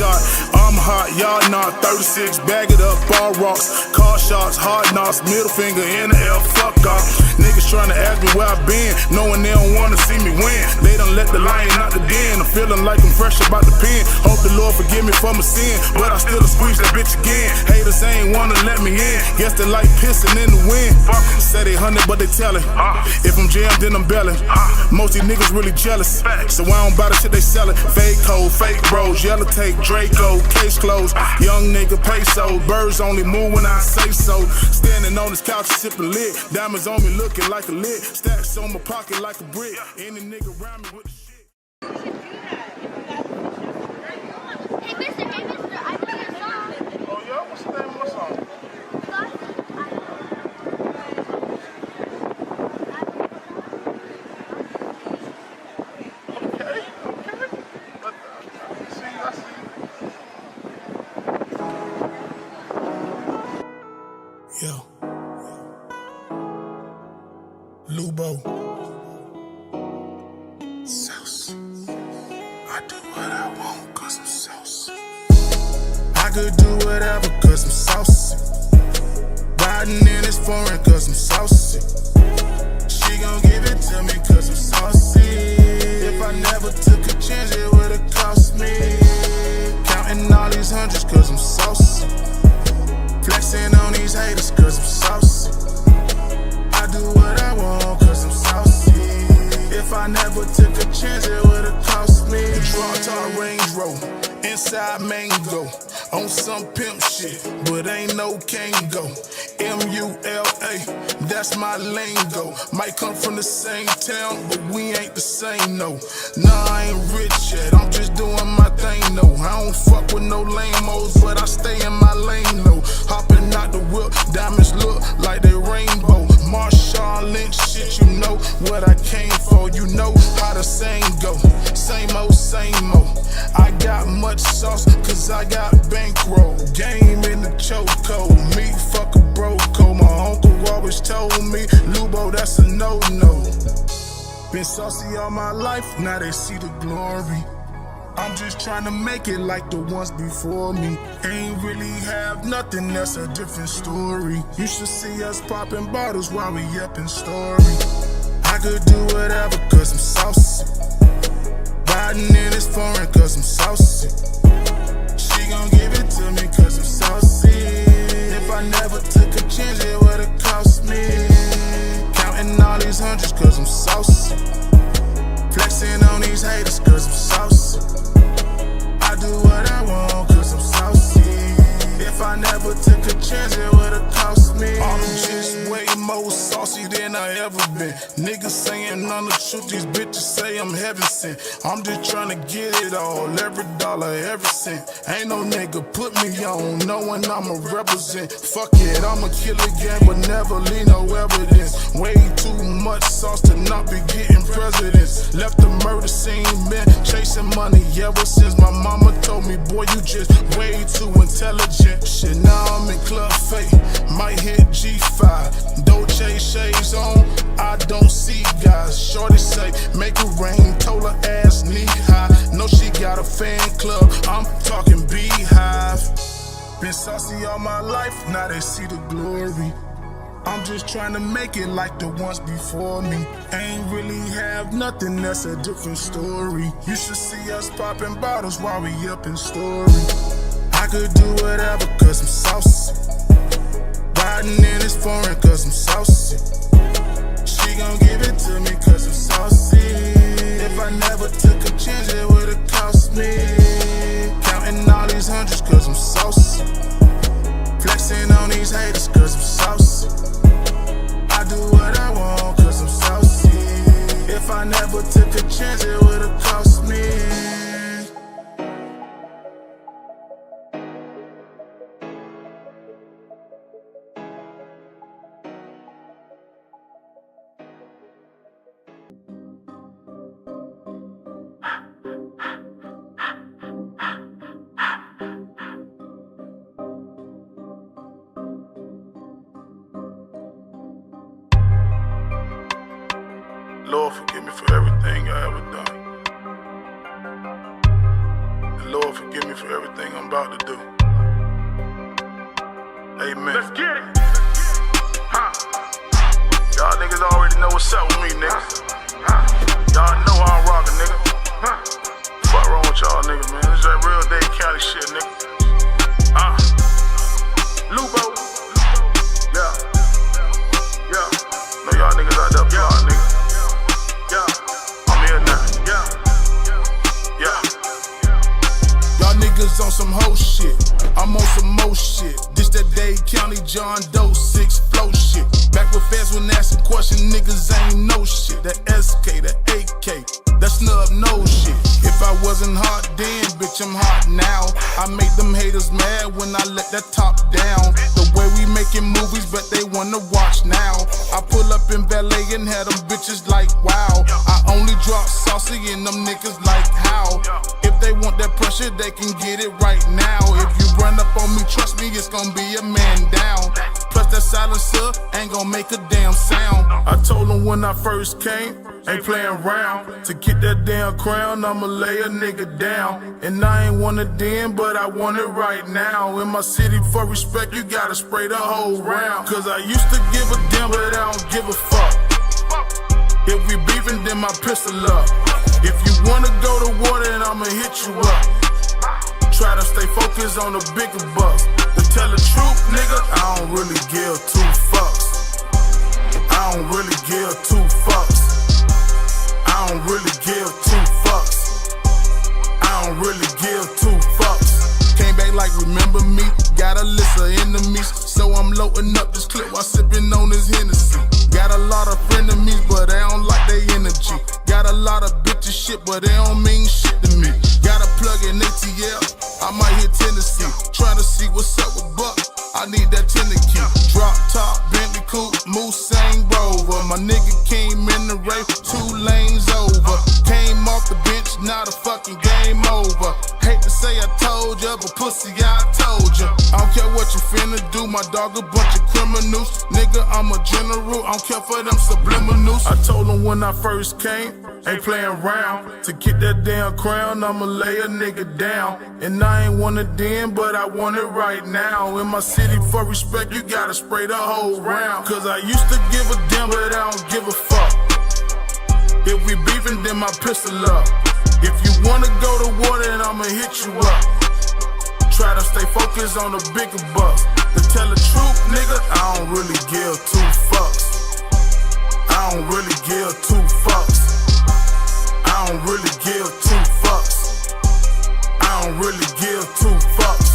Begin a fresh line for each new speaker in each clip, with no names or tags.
shot. I'm hot, y'all not. 36, bag it up, ball rocks, car shots, hard knocks, middle finger in the air, fuck off. Niggas tryna ask me where I been, knowing they don't wanna see me win. They done let the lion out the den. I'm feeling like I'm fresh about the pen. Hope the Lord forgive me for my sin, but I still squeeze that bitch again. Haters ain't wanna let me in. Guess they like pissing in the wind. Say they 100, but they tellin'. If I'm jammed, then I'm bellin'. Most these niggas really jealous, so I don't buy the shit they sellin'. Fake code, fake bros, yellow tape, Draco, case closed. Young nigga peso, birds only move when I say so. Standing on this couch sipping lit, diamonds on me looking like a lid. Stacks on my pocket like a brick. Any nigga around me with the shit.
Hey mister, I play a song.
Oh yeah? What's the name of my song? Yo, LEWBO, sauce. I do what I want cause I'm saucy. I could do whatever cause I'm saucy. Riding in this foreign cause I'm saucy. She gon' give it to me cause I'm saucy. If I never took a chance it would've cost me. Counting all these hundreds cause I'm saucy. Flexing on these haters cause I'm saucy. I do what I want cause I'm saucy. If I never took a chance it would've cost me. Draw top Range Rover, inside mango. On some pimp shit, but ain't no Kango. M-U-L-A, that's my lingo. Might come from the same town, but we ain't the same, no. Nah, I ain't rich yet, I'm just doing my thing, no. I don't fuck with no lame-os, but I stay in my lane, no. Hopping out the whip, diamonds look like they rainbow. Marshall Lynch shit, you know what I came for. You know how the saying go, same old, same old. I got much sauce, cause I got bankroll. Game in the chokehold, me fuck a broco. My uncle always told me, LEWBO, that's a no-no. Been saucy all my life, now they see the glory. I'm just trying to make it like the ones before me. Ain't really have nothing, that's a different story. You should see us popping bottles while we up in story. I could do whatever cause I'm saucy. Riding in this foreign cause I'm saucy. She gon' give it to me cause I'm saucy. If I never took a chance it would've cost me. Counting all these hundreds cause I'm saucy. Flexing on these haters cause I'm saucy. I do what I want cause I'm saucy. If I never took a chance it would've cost me. I'm just way more saucy than I ever been. Niggas saying none of the truth, these bitches say I'm heaven sent. I'm just trying to get it all, every dollar, every cent. Ain't no nigga put me on, knowing I'ma represent. Fuck it, I'ma kill again, but never leave no evidence. Way too much sauce to not be getting presidents. Left the murder scene, been chasing money ever since my mama told me, boy, you just way too intelligent. Shit, now I'm in Club Fate, might hit G5. Dolce shades on, I don't see guys. Shorty say, make it rain, told her ass knee high. Know she got a fan club, I'm talking beehive. Been saucy all my life, now they see the glory. I'm just trying to make it like the ones before me. Ain't really have nothing, that's a different story. You should see us popping bottles while we up in story. I could do whatever cause I'm saucy. Riding in this foreign cause I'm saucy. She gon' give it to me cause I'm saucy. If I never took a chance it would've cost me. Counting all these hundreds cause I'm saucy. Flexing on these haters cause I'm saucy. I do what I want cause I'm saucy. If I never took a chance it would've cost me. Lord, forgive me for everything I ever done. And Lord, forgive me for for everything I'm about to do. Amen.
Let's get it. Y'all niggas already know what's up with me, niggas. Y'all know how I'm rockin', nigga. Fuck wrong with y'all niggas, man. This is that real Dade County shit, nigga. LEWBO. Yeah. Know y'all niggas out there plotting, nigga. I'm here now.
Y'all niggas on some hoe shit. I'm on some mo shit. This that Dade County John Doe 6 flow shit. Back with fans when asking questions, niggas ain't no shit. That SK, that AK, that snub no shit. If I wasn't hot then, bitch, I'm hot now. I make them haters mad when I let that top down. The way we making movies, but they wanna watch now. I pull up in valet and had them bitches like, wow. I only drop saucy and them niggas like, how? If they want that pressure, they can get it right now. If you run up on me, trust me, it's gonna be a man down. Plus that silencer ain't gonna make a damn sound. I told them when I first came, ain't playing around. To get that damn crown, I'ma lay a nigga down. And I ain't want it then, but I want it right now. In my city, for respect, you gotta spray the whole round. Cause I used to give a damn, but I don't give a fuck. If we beefing, then my pistol up. If you wanna go to war, then I'ma hit you up. Try to stay focused on the bigger bucks. To tell the truth, nigga, I don't really give two fucks. I don't really give two fucks. I don't really give two fucks. I don't really give two fucks. Came back like remember me, got a list of enemies. So I'm loading up this clip while sipping on this Hennessy. Got a lot of frenemies, but they don't like their energy. Got a lot of bitches shit, but they don't mean shit to me. Got a plug in ATL, I might hit Tennessee. Trying to see what's up with Buck, I need that tenant key. Drop top, Bentley coupe, Mustang Rover. My nigga came in the race, 2 lanes over. Came off the bench, now the fucking game over. Hate to say I told ya, but pussy I told ya. I don't care what you finna do, my dog a bunch of criminals. Nigga, I'm a general, I don't care for them subliminals. I told them when I first came, ain't playing around. To get that damn crown, I'ma lay a nigga down. And I ain't want it then, but I want it right now. In my city, for respect, you gotta spray the whole round. Cause I used to give a damn, but I don't give a fuck. If we beefing, then my pistol up. If you wanna go to war, then I'ma hit you up. Try to stay focused on the bigger bucks. To tell the truth, nigga, I don't really give two fucks. I don't really give two fucks. I don't really give two fucks. I don't really give two fucks.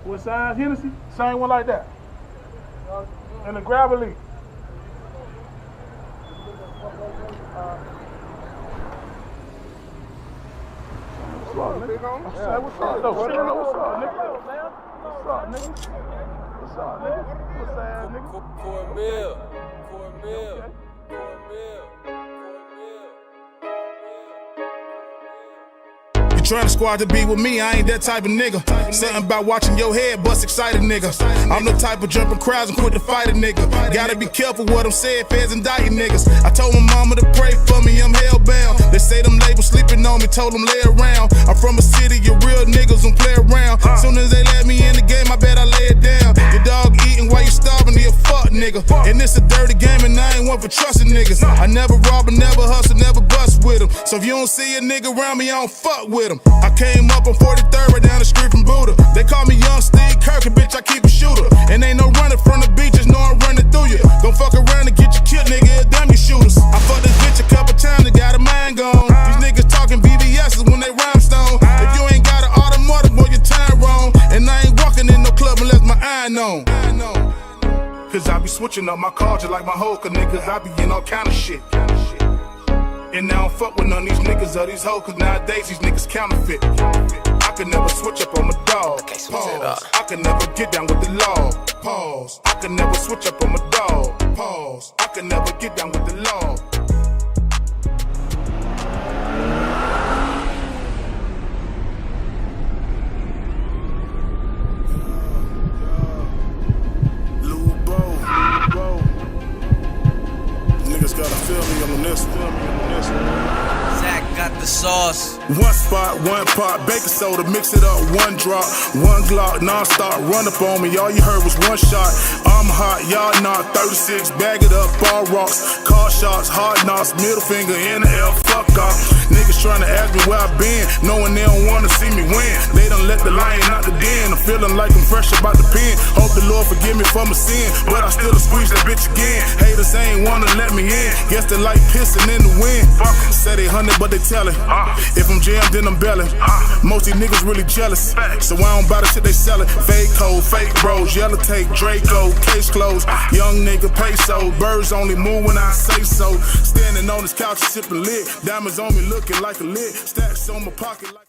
What size Hennessy? Same one like that. And a grab a leaf. up, big homie? Hey, what's up, though? What's up, nigga? What's up, nigga? What's up, nigga? What's up, nigga?
Cornmeal.
Trying to squad to be with me, I ain't that type of nigga. Something about watching your head bust excited nigga. I'm the type of jumping crowds and quit to fight a nigga. Gotta be careful what I'm saying, feds indicting niggas. I told my mama to pray for me, I'm hellbound. They say them labels sleeping on me, told them lay around. I'm from a city, your real niggas don't play around. Soon as they let me in the game, I bet I lay it down. Your dog eating while you starving, he a fuck nigga. And it's a dirty game and I ain't one for trusting niggas. I never rob and never hustle, never bust with them. So if you don't see a nigga around me, I don't fuck with him. I came up on 43rd right down the street from Buddha. They call me Young Steve Kirk, and bitch, I keep a shooter. And ain't no running from the beaches, no I'm running through you. Gon' fuck around and get you killed, nigga, damn you shooters. I fucked this bitch a couple times and got a mind gone. These niggas talking BBS's when they rhymestone. If you ain't got an automatic, boy, your time wrong. And I ain't walking in no club unless my eye known. Cause I be switching up my culture like my Hulk, niggas, I be in all kind of shit. And I don't fuck with none of these niggas or these hoes, cause nowadays these niggas counterfeit. I could never switch up on my dog. Pause. I could never get down with the law. Pause. I could never switch up on my dog. Pause. I could never get down with the law. LEWBO. Niggas gotta feel me on this one.
Zach got the sauce.
One spot, one pot, baking soda, mix it up, one drop, one Glock, non-stop, run up on me, all you heard was one shot. I'm hot, y'all not, 36, bag it up, ball rocks, car shots, hard knocks, middle finger in the air, fuck off. Niggas trying to ask me where I been, knowing they don't wanna see me win. They done let the lion out the den, I'm feeling like I'm fresh about the pen. Hope the Lord forgive me for my sin, but I still squeeze that bitch again. Haters ain't wanna let me in, guess they like pissing in the wind. Say they 100 but they tellin', if I'm jammed then I'm bellin'. Most these niggas really jealous, so I don't buy the shit they sellin'. Fake code, fake bros, yellow tape, Draco, case closed. Young nigga peso, birds only move when I say so. Standing on this couch sippin' lit, diamonds on me looking like a lid, stacks on my pocket like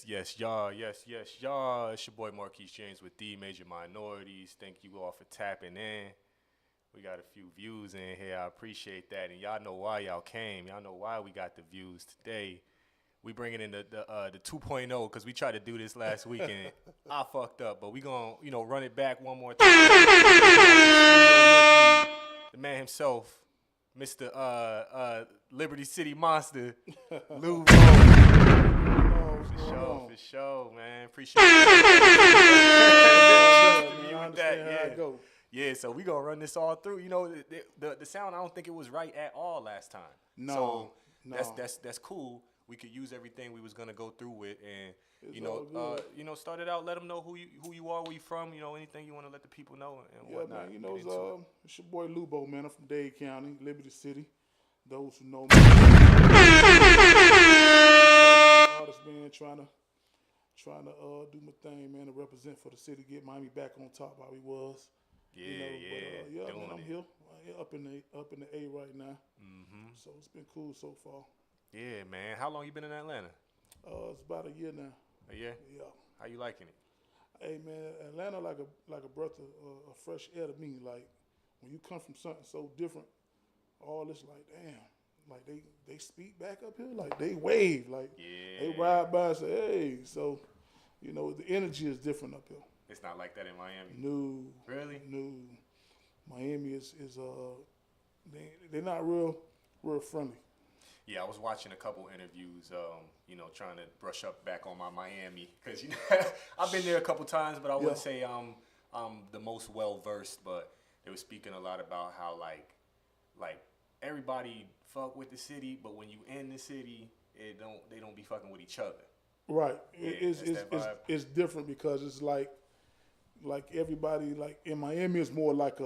Yes, y'all. It's your boy Marquise James with the Major Minorities. Thank you all for tapping in. We got a few views in here. I appreciate that. And y'all know why y'all came. Y'all know why we got the views today. We bringing in the 2.0 because we tried to do this last week and I fucked up. But we gonna run it back one more time. The man himself, Mr. Liberty City Monster, LEWBO. For sure, man. Appreciate it. Yeah, so we gonna run this all through. You know, the sound, I don't think it was right at all last time.
No.
That's cool. We could use everything we was gonna go through with, and start it out. Let them know who you are, where you from. You know, anything you want to let the people know and whatnot.
Man, it's your boy LEWBO, man. I'm from Dade County, Liberty City. Those who know me. Artist, man, trying to do my thing, man, to represent for the city, get Miami back on top how he was.
Yeah,
man, I'm here up in the A right now. So it's been cool so far.
Yeah, man. How long you been in Atlanta?
It's about a year now.
A year?
Yeah.
How you liking it?
Hey, man, Atlanta like a breath of fresh air to me. Like when you come from something so different, all this like damn. Like they speak back up here, like they wave, like they ride by and say, hey. So, the energy is different up here.
It's not like that in Miami.
No.
Really?
No. Miami is they're not real friendly.
Yeah, I was watching a couple interviews, trying to brush up back on my Miami because I've been there a couple times, but I wouldn't say I'm the most well versed. But they were speaking a lot about how like everybody fuck with the city, but when you in the city, they don't be fucking with each other.
Right.
Yeah,
it's different because it's like everybody like in Miami is more like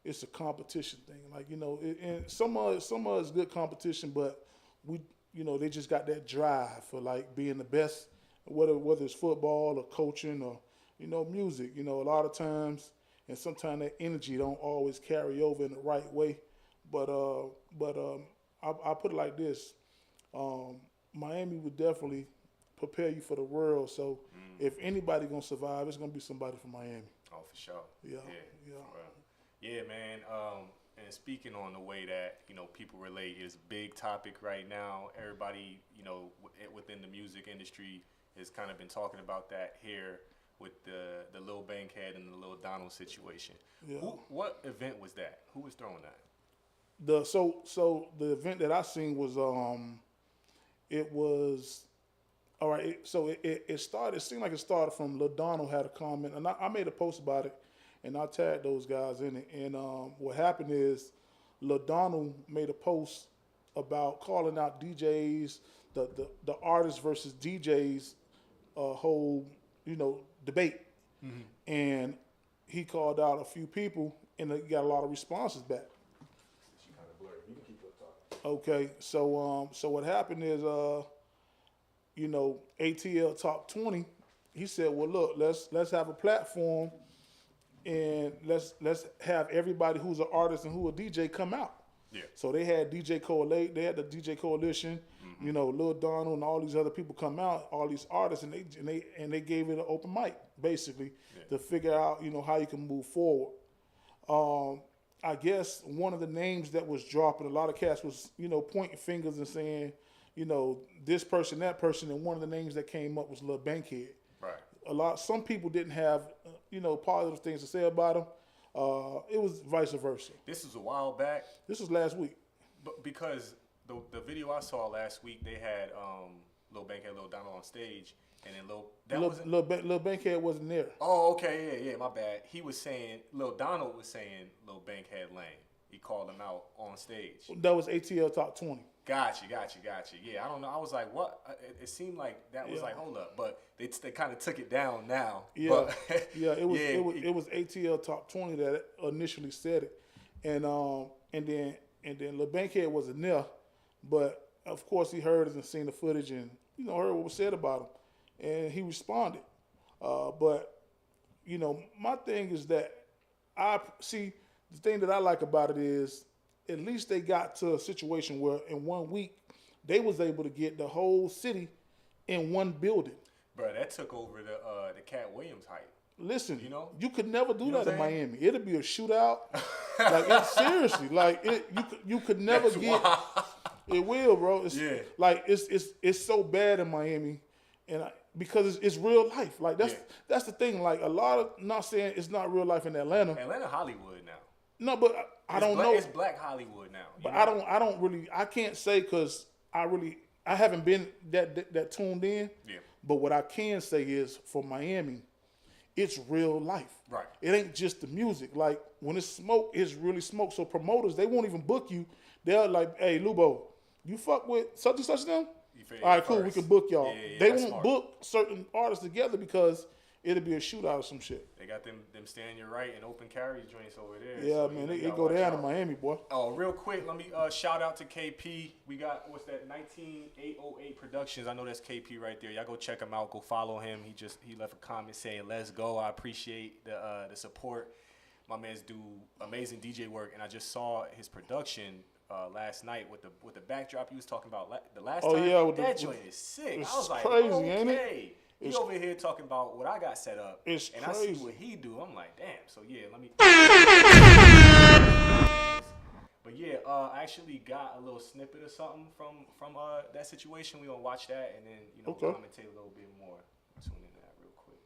it's a competition thing. Like and some of it's good competition, but they just got that drive for like being the best, whether it's football or coaching or music. A lot of times and sometimes that energy don't always carry over in the right way. But I put it like this: Miami would definitely prepare you for the world. So if anybody gonna survive, it's gonna be somebody from Miami.
Oh, for sure.
Yeah.
Yeah, man. And speaking on the way that, people relate is a big topic right now. Everybody, within the music industry has kind of been talking about that here with the Lil Bankhead and the Lil Donald situation.
Yeah.
What event was that? Who was throwing that?
So the event that I seen was it was all right. It started. It seemed like it started from Lil Donald had a comment, and I made a post about it, and I tagged those guys in it. And what happened is Lil Donald made a post about calling out DJs, the artists versus DJs, whole debate, and he called out a few people, and he got a lot of responses back. Okay, so what happened is ATL Top 20. He said, well, look, let's have a platform, and let's have everybody who's an artist and who a DJ come out.
Yeah.
So they had DJ Coalition, they had the DJ Coalition, Lil Donald and all these other people come out, all these artists, and they gave it an open mic basically to figure out how you can move forward. I guess one of the names that was dropping, a lot of cats was pointing fingers and saying this person, that person, and one of the names that came up was Lil Bankhead.
Right.
Some people didn't have positive things to say about him. It was vice versa.
This was a while back.
This was last week.
But because the video I saw last week, they had Lil Bankhead, Lil Donald on stage, and then
Lil Bankhead wasn't there.
Oh, okay, yeah, my bad. He was saying, Lil Donald was saying Lil Bankhead lame. He called him out on stage.
That was ATL Top 20.
Gotcha. Yeah, I don't know. I was like, what? It seemed like that was like, hold up. But they kind of took it down now.
Yeah,
but,
it was ATL Top 20 that initially said it, and then Lil Bankhead wasn't there, but of course he heard it and seen the footage and heard what was said about him, and he responded. But my thing is that I see the thing that I like about it is at least they got to a situation where in 1 week they was able to get the whole city in one building.
Bro, that took over the Cat Williams hype.
Listen, you could never do that in Miami. It'll be a shootout. Seriously, you could never get. Wild. It will, bro. It's so bad in Miami, and because it's real life. That's the thing. Like a lot of, not saying it's not real life in Atlanta.
Atlanta Hollywood now.
No, but I don't know.
It's Black Hollywood now.
But I don't really. I can't say because I haven't been that tuned in.
Yeah.
But what I can say is for Miami, it's real life.
Right.
It ain't just the music. Like when it's smoke, it's really smoke. So promoters, they won't even book you. They're like, hey, LEWBO, you fuck with such and such them? All right, cool. We can book y'all. They won't book certain artists together because it'll be a shootout or some shit.
They got them stand your right and open carry joints over there.
Yeah, so man, it go down in Miami, boy.
Oh, real quick, let me shout out to KP. We got, what's that, 19808 Productions. I know that's KP right there. Y'all go check him out. Go follow him. He left a comment saying, let's go. I appreciate the support. My man's do amazing DJ work, and I just saw his production last night with the backdrop he was talking about the last time.
Yeah,
that joint is sick. I was like,
crazy,
okay.
Ain't it?
He over here talking about what I got set up,
and
crazy. I see what he do. I'm like, damn. So yeah, let me. But yeah, I actually got a little snippet or something from that situation. We gonna watch that and then commentate a little bit more. Tune into that real quick.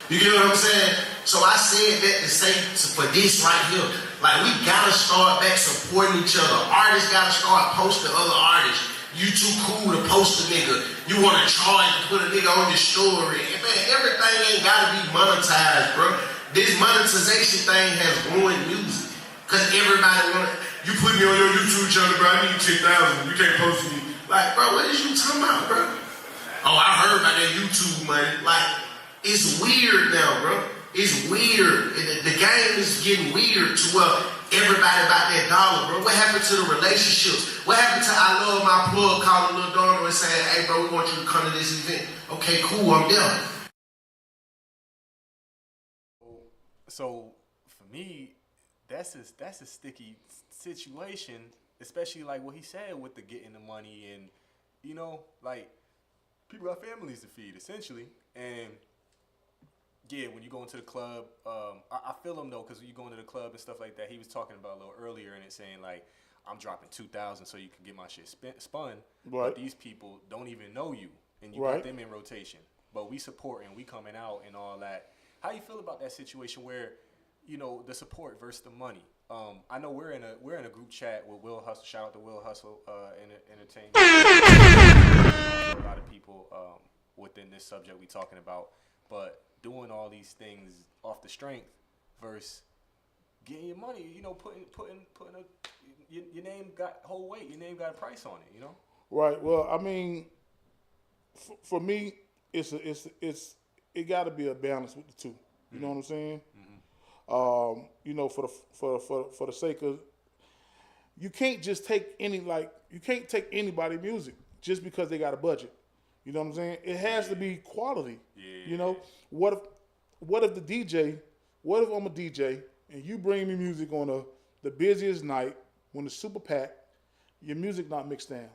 You get what I'm saying? So I said that to say for this right here, like we gotta start back supporting each other. Artists gotta start posting other artists. You too cool to post a nigga. You want to charge to put a nigga on your story. And man, everything ain't got to be monetized, bro. This monetization thing has ruined music. Because everybody want you put me on your YouTube channel, bro. I need 10,000. You can't post me. Like, bro, what is you talking about, bro? Oh, I heard about that YouTube money. Like, it's weird now, bro. It's weird. The game is getting weird to where everybody about that dollar, bro. What happened to the relationships? What happened to I love my plug calling Lil Donald and saying, hey, bro, we want you to come to this event. Okay, cool, I'm there.
So me, that's a sticky situation, especially like what he said with the getting the money and, you know, like people got families to feed essentially. And yeah, when you go into the club, I feel him though, because when you go into the club and stuff like that, he was talking about a little earlier and it saying like, I'm dropping 2,000 so you can get my shit spun.
Right.
But these people don't even know you, and you got them in rotation. But we support and we coming out and all that. How you feel about that situation where, you know, the support versus the money? I know we're in a group chat with Will Hustle. Shout out to Will Hustle Entertainment. A lot of people within this subject we talking about, but doing all these things off the strength versus getting your money. You know, putting your name got whole weight. Your name got a price on it. You know.
Right. Well, I mean, for me, it got to be a balance with the two. You know what I'm saying? Mm-hmm. You know, for the sake of, you can't just take you can't take anybody's music just because they got a budget. You know what I'm saying? It has to be quality. Yeah. You know, what if I'm a DJ and you bring me music on the busiest night when it's super packed, your music not mixed down?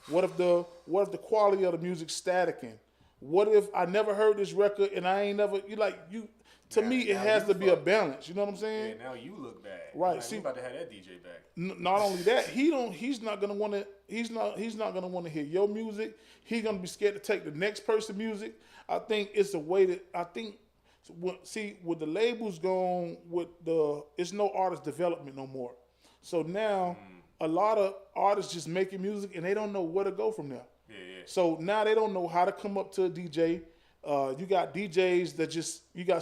What if the quality of the music staticking? What if I never heard this record and I ain't never to me it has to be a balance. You know what I'm saying?
Yeah, now you look bad.
Right.
Like,
See,
we about to have that DJ back.
Not only that, he's not gonna want to hear your music. He's gonna be scared to take the next person's music. I think it's a way that with the labels gone, it's no artist development no more. So now a lot of artists just making music and they don't know where to go from there. Yeah. So now they don't know how to come up to a DJ. You got DJs that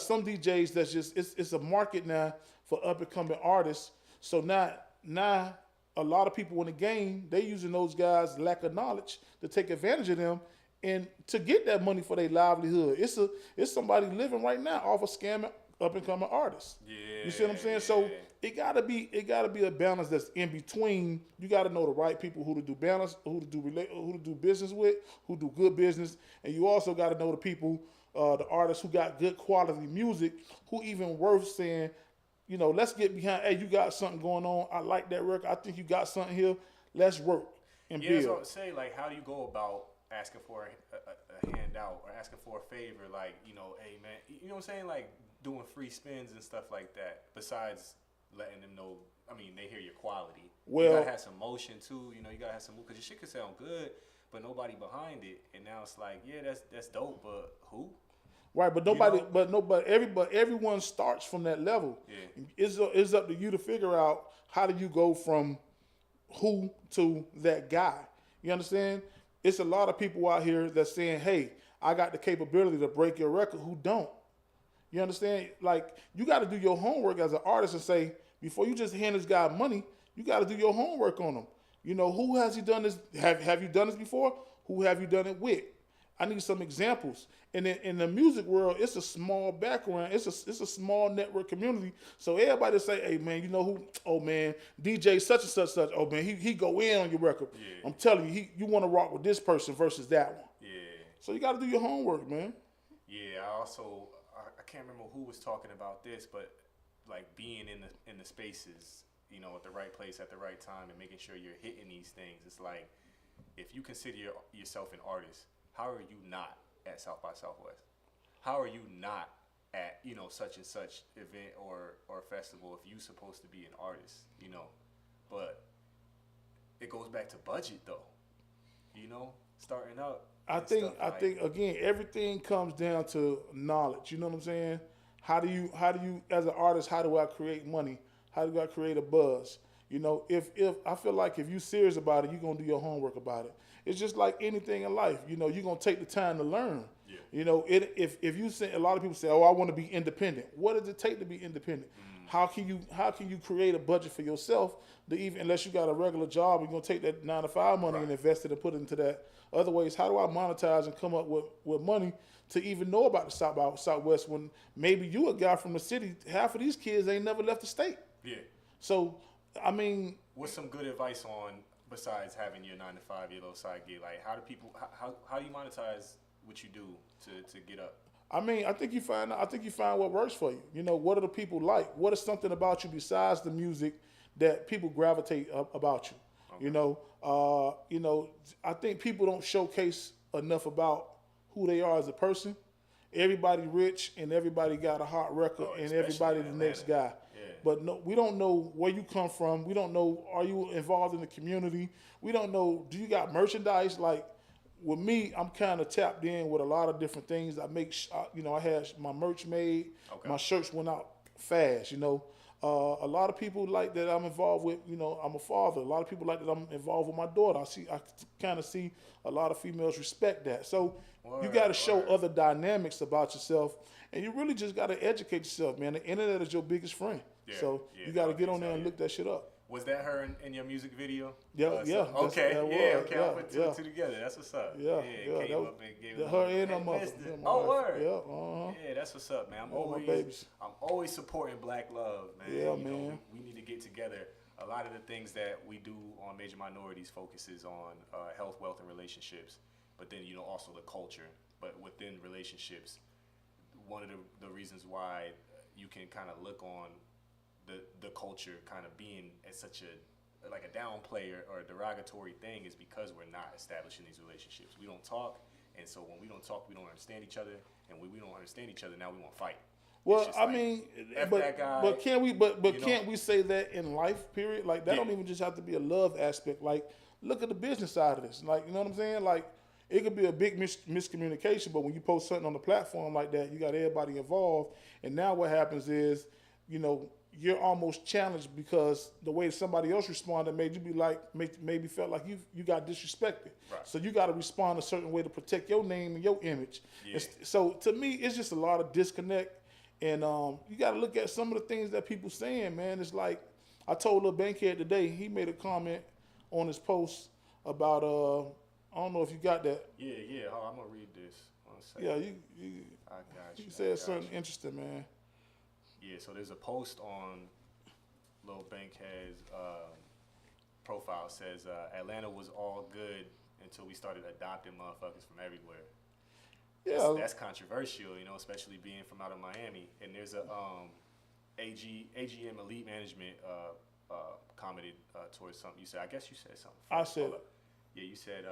some DJs that's just, it's a market now for up and coming artists. So now a lot of people in the game, they using those guys' lack of knowledge to take advantage of them and to get that money for their livelihood. It's somebody living right now off of scamming up and coming artists. Yeah. You see what I'm saying? So it gotta be a balance that's in between. You gotta know the right people who to do balance, who to do business with, who do good business, and you also gotta know the people, the artists who got good quality music, who even worth saying, you know, let's get behind. Hey, you got something going on. I like that record. I think you got something here. Let's work and build.
Yeah, so say like, how do you go about asking for a handout or asking for a favor? Like, you know, hey man, you know what I'm saying? Like doing free spins and stuff like that. Besides letting them know, I mean, they hear your quality. Well, you gotta have some motion too. You know, you gotta have some, because your shit could sound good, but nobody behind it. And now it's like, yeah, that's dope, but who?
Right, but everyone starts from that level. Yeah. It's up to you to figure out how do you go from who to that guy. You understand? It's a lot of people out here that's saying, hey, I got the capability to break your record, who don't. You understand? Like, you got to do your homework as an artist and say, before you just hand this guy money, you got to do your homework on him. You know, who has he done this? Have you done this before? Who have you done it with? I need some examples. And in the music world, it's a small background. It's a small network community. So everybody say, hey, man, you know who? Oh, man, DJ such and such, such. Oh, man, he go in on your record. Yeah. I'm telling you, you want to rock with this person versus that one. Yeah. So you got to do your homework, man.
Yeah, I can't remember who was talking about this, but like being in the spaces, you know, at the right place at the right time and making sure you're hitting these things. It's like, if you consider yourself an artist, how are you not at South by Southwest? How are you not at, you know, such and such event or festival if you're supposed to be an artist, you know? But it goes back to budget though, you know, starting up. I think
again, everything comes down to knowledge. You know what I'm saying? How do you as an artist, how do I create money? How do I create a buzz? You know, if I feel like if you're serious about it, you're gonna do your homework about it. It's just like anything in life. You know, you're gonna take the time to learn. Yeah. You know, if you say, a lot of people say, oh, I want to be independent. What does it take to be independent? How can you create a budget for yourself to even, unless you got a regular job, you're gonna take that 9-to-5 money and invest it and put it into that. Other ways, how do I monetize and come up with money to even know about the South by Southwest when maybe you a guy from the city, half of these kids ain't never left the state. Yeah. So, I mean,
what's some good advice on, besides having your 9-to-5, your little side gig? Like, how do you monetize what you do to get up?
I mean, I think you find what works for you. You know, what do the people like? What is something about you besides the music that people gravitate about you? Okay. You know, I think people don't showcase enough about who they are as a person. Everybody rich and everybody got a hot record and everybody the next guy. Yeah. But no, we don't know where you come from. We don't know, are you involved in the community? We don't know, do you got merchandise? Like, with me, I'm kind of tapped in with a lot of different things. I make, I had my merch made. Okay. My shirts went out fast, you know. A lot of people like that I'm involved with, you know, I'm a father. A lot of people like that I'm involved with my daughter. I kind of see a lot of females respect that. So you got to show other dynamics about yourself. And you really just got to educate yourself, man. The internet is your biggest friend. Yeah, so you got to get on there and look that shit up.
Was that her in your music video?
Yeah.
Okay, I'll put two and two together. That's what's up.
Yeah.
Came up and gave
her and her mother.
Oh, word.
Yeah,
yeah, that's what's up, man. I'm always supporting Black love, man.
Yeah,
man.
Know,
we need to get together. A lot of the things that we do on Major Minorities focuses on health, wealth, and relationships. But then, you know, also the culture. But within relationships, one of the reasons why you can kind of look on the culture kind of being as such a downplay or a derogatory thing is because we're not establishing these relationships. We don't talk, and so when we don't talk, we don't understand each other, and when we don't understand each other, now we want to fight.
Well, I mean, but can't we say that in life? Period. Like that don't even just have to be a love aspect. Like, look at the business side of this. Like, you know what I'm saying? Like, it could be a big miscommunication, but when you post something on the platform like that, you got everybody involved, and now what happens is, you know, you're almost challenged because the way somebody else responded made you be like, maybe felt like you got disrespected. Right. So you got to respond a certain way to protect your name and your image. Yeah. So to me, it's just a lot of disconnect. And you got to look at some of the things that people saying, man. It's like, I told Lil Buckhead today, he made a comment on his post about, I don't know if you got that.
Yeah. I'm going to read this. One second.
Yeah,
I got you.
You said something interesting, man.
Yeah, so there's a post on Lil Buckhead's profile says Atlanta was all good until we started adopting motherfuckers from everywhere. Yeah, that's controversial, you know, especially being from out of Miami. And there's a AGM Elite Management commented towards something you said. I guess you said something.
I said it.
Yeah, you said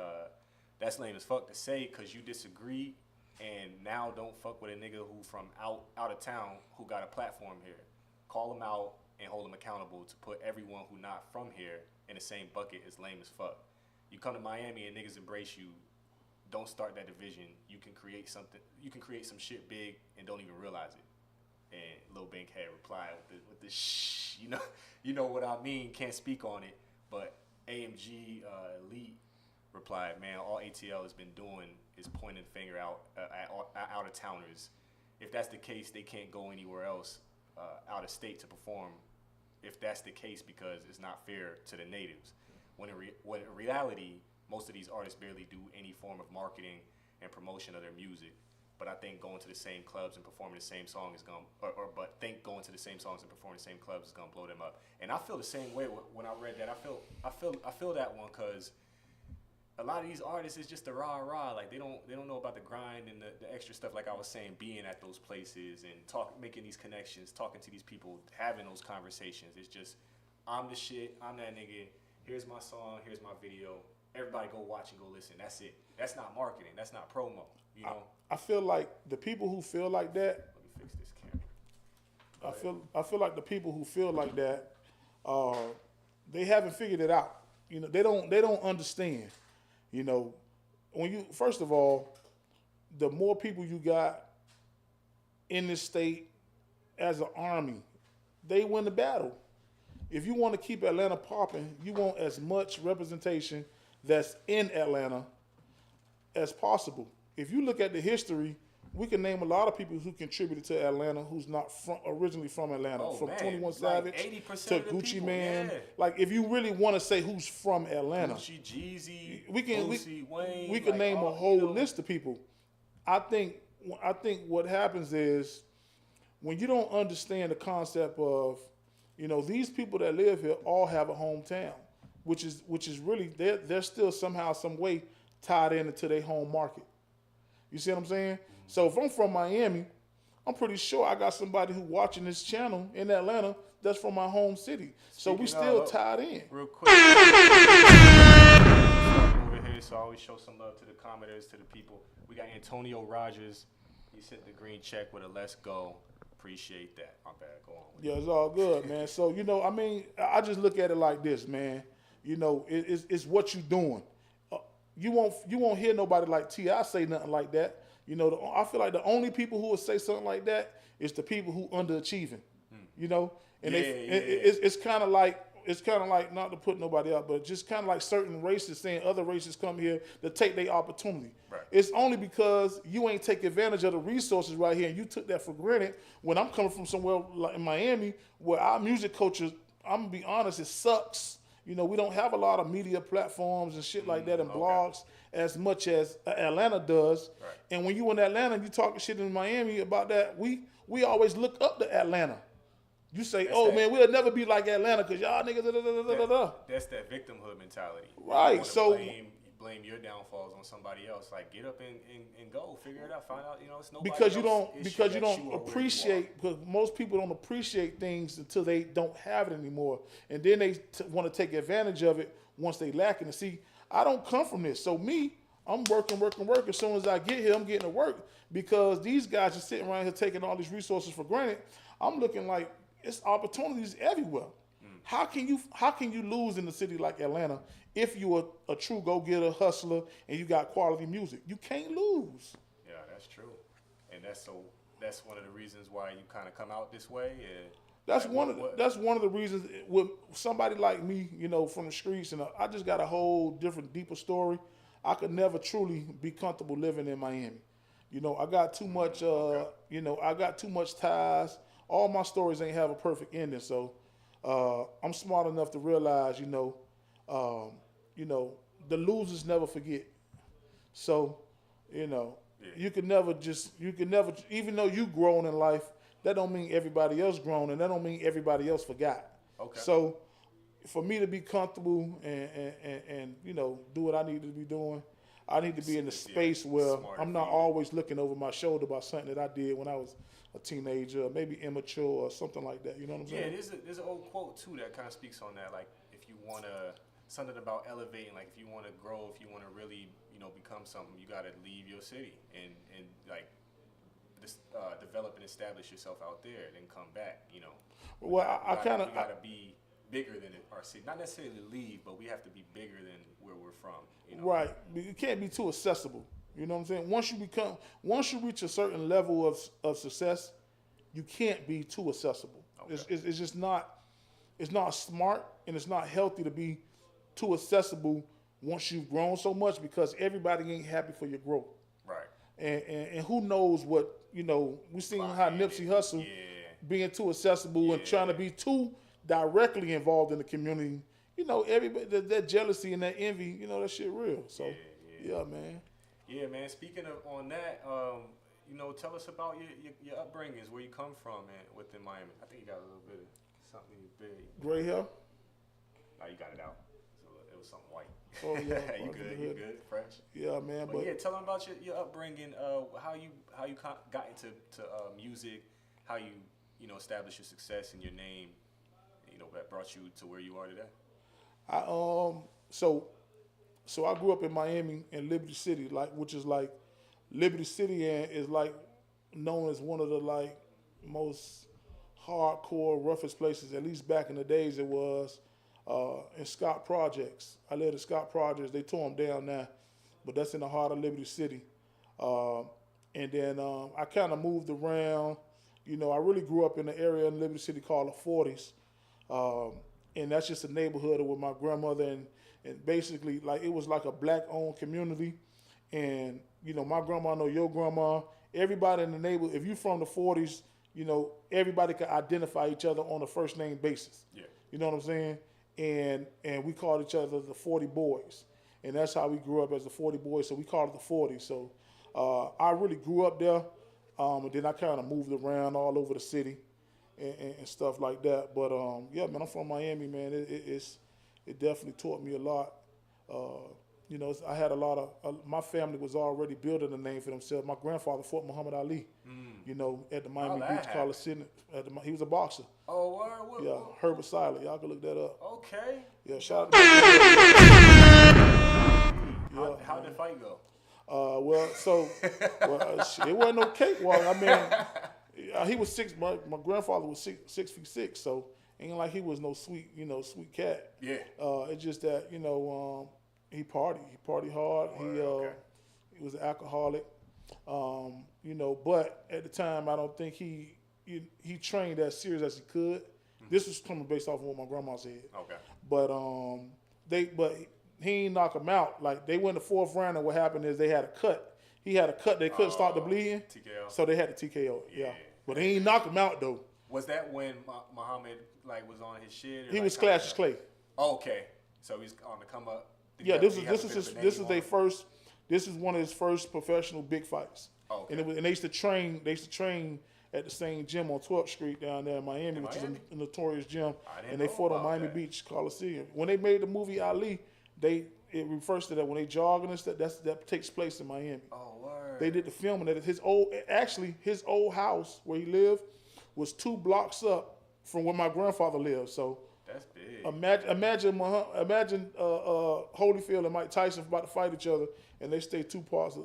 that's lame as fuck to say because you disagree. And now don't fuck with a nigga who from out of town who got a platform here. Call him out and hold him accountable to put everyone who not from here in the same bucket as lame as fuck. You come to Miami and niggas embrace you. Don't start that division. You can create something. You can create some shit big and don't even realize it. And Lil Buckhead replied with the shh. You know what I mean. Can't speak on it. But AMG Elite replied, man, all ATL has been doing is pointing finger out at out-of-towners. If that's the case, they can't go anywhere else out of state to perform. If that's the case, because it's not fair to the natives. When in reality, most of these artists barely do any form of marketing and promotion of their music. But I think going to the same clubs and performing the same song is going going to the same songs and performing the same clubs is gonna blow them up. And I feel the same way when I read that. I feel that one because a lot of these artists is just the rah-rah. Like they don't know about the grind and the extra stuff. Like I was saying, being at those places and making these connections, talking to these people, having those conversations. It's just, I'm the shit. I'm that nigga. Here's my song. Here's my video. Everybody go watch and go listen. That's it. That's not marketing. That's not promo. You know.
I feel like the people who feel like that.
Let me fix this camera.
I feel like the people who feel like that, they haven't figured it out. You know, they don't understand. You know, first of all, the more people you got in this state as an army, they win the battle. If you want to keep Atlanta popping, you want as much representation that's in Atlanta as possible. If you look at the history, we can name a lot of people who contributed to Atlanta who's not originally from Atlanta, from 21 Savage to Gucci Mane. Yeah. Like, if you really want to say who's from Atlanta,
Gucci, Jeezy,
we can
Wayne,
name a whole list of people. I think what happens is when you don't understand the concept of, you know, these people that live here all have a hometown, which is really they're still somehow, some way tied into their home market. You see what I'm saying? So if I'm from Miami, I'm pretty sure I got somebody who watching this channel in Atlanta that's from my home city. So we still tied in.
Real quick. Over here, so I always show some love to the commenters, to the people. We got Antonio Rogers. He sent the green check with a let's go. Appreciate that. My bad. Go on.
Yeah, it's all good, man. So, you know, I mean, I just look at it like this, man. You know, it's what you doing. You won't hear nobody like T.I. say nothing like that. You know, I feel like the only people who will say something like that is the people who underachieving. You know, and it's kind of like not to put nobody out, but just kind of like certain races saying other races come here to take their opportunity.
Right. It's
only because you ain't take advantage of the resources right here, and you took that for granted. When I'm coming from somewhere like in Miami, where our music culture, I'm gonna be honest, it sucks. You know, we don't have a lot of media platforms and shit like that and blogs as much as Atlanta does.
Right.
And when you in Atlanta, you talking shit in Miami about that, we always look up to Atlanta. You say, man, we'll never be like Atlanta because y'all niggas da.
That's that victimhood mentality.
Right.
You
so
blame your downfalls on somebody else. Like, get up and go, figure it out, find out. You know, it's nobody
because you
else
don't appreciate, because most people don't appreciate things until they don't have it anymore, and then they want to take advantage of it once they lack it. And see, I don't come from this, so me, I'm working. As soon as I get here, I'm getting to work because these guys are sitting around here taking all these resources for granted. I'm looking like it's opportunities everywhere. How can you lose in a city like Atlanta if you're a true go-getter, hustler, and you got quality music? You can't lose.
Yeah, that's true, and that's one of the reasons why you kind of come out this way.
That's one of the reasons with somebody like me, you know, from the streets, and I just got a whole different, deeper story. I could never truly be comfortable living in Miami. You know, I got too much. I got too much ties. All my stories ain't have a perfect ending, so I'm smart enough to realize, the losers never forget. So, you can never, even though you grown in life, that don't mean everybody else grown, and that don't mean everybody else forgot.
Okay.
So, for me to be comfortable and do what I need to be doing, I need to be in a space where I'm not always looking over my shoulder about something that I did when I was a teenager, maybe immature or something like that. You know what I'm saying?
Yeah, there's an old quote too that kind of speaks on that. Like, if you want to, something about elevating. Like, if you want to grow, if you want to really, become something, you got to leave your city and like develop and establish yourself out there, and then come back.
Well, I kind of
we got to be bigger than our city. Not necessarily leave, but we have to be bigger than where we're from.
Right. You can't be too accessible. You know what I'm saying? Once you reach a certain level of success, you can't be too accessible. Okay. It's just not. It's not smart and it's not healthy to be too accessible once you've grown so much, because everybody ain't happy for your growth.
Right.
And who knows what we seen how Nipsey Hussle being too accessible and trying to be too directly involved in the community. Everybody that jealousy and that envy, that shit real. So yeah, man.
Yeah, man. Speaking of on that, tell us about your upbringings, where you come from, man, within Miami. I think you got a little bit of something big.
Gray hair?
No, you got it out. So it was something white.
Oh yeah.
You good? You good? Fresh?
Yeah, man.
But yeah, tell them about your upbringing. How you got into music. How you established your success and your name. That brought you to where you are today.
So I grew up in Miami in Liberty City, which is like Liberty City and is like known as one of the most hardcore, roughest places. At least back in the days, it was in Scott Projects. I lived in Scott Projects. They tore them down now, but that's in the heart of Liberty City. And then I kind of moved around. I really grew up in the area in Liberty City called the 40s. And that's just a neighborhood with my grandmother, and basically it was like a black-owned community. And my grandma know your grandma. Everybody in the neighborhood, if you're from the 40s, everybody could identify each other on a first name basis.
Yeah.
You know what I'm saying? And we called each other the 40 boys, and that's how we grew up, as the 40 boys. So we called it the 40s. So I really grew up there, and then I kind of moved around all over the city. And stuff like that, but yeah, man, I'm from Miami, man. It definitely taught me a lot. You know, I had a lot of my family was already building a name for themselves. My grandfather fought Muhammad Ali. You know, at the Miami Beach Coliseum. He was a boxer.
Oh, what?
Yeah, Herbert Silent. Y'all can look that up.
Okay.
Yeah, shout out to yeah.
How did the fight go?
It wasn't no cakewalk. I mean, he was 6. My grandfather was 6'6", so ain't like he was no sweet sweet cat.
Yeah.
It's just that he partied hard. He was an alcoholic. You know, but at the time, I don't think he trained as serious as he could. This was coming based off of what my grandma said.
Okay.
But he ain't knock him out. Like, they went to 4th round, and what happened is they had a cut. He had a cut. They couldn't start the bleeding.
TKO.
So they had to TKO. Yeah. But he ain't knock him out though.
Was that when Muhammad was on his shit?
He was Cassius Clay.
Oh, okay. So he's on the come up.
Yeah. This is one of his first professional big fights.
Oh, okay.
And they used to train at the same gym on 12th Street down there in Miami, which is a notorious gym. And they fought on Miami Beach Coliseum. When they made the movie Ali, it refers to that when they jogging and stuff. That takes place in Miami.
Oh, word.
They did the filming at his old house where he lived was 2 blocks up from where my grandfather lived. So
that's big.
Imagine Holyfield and Mike Tyson about to fight each other, and they stay 2 blocks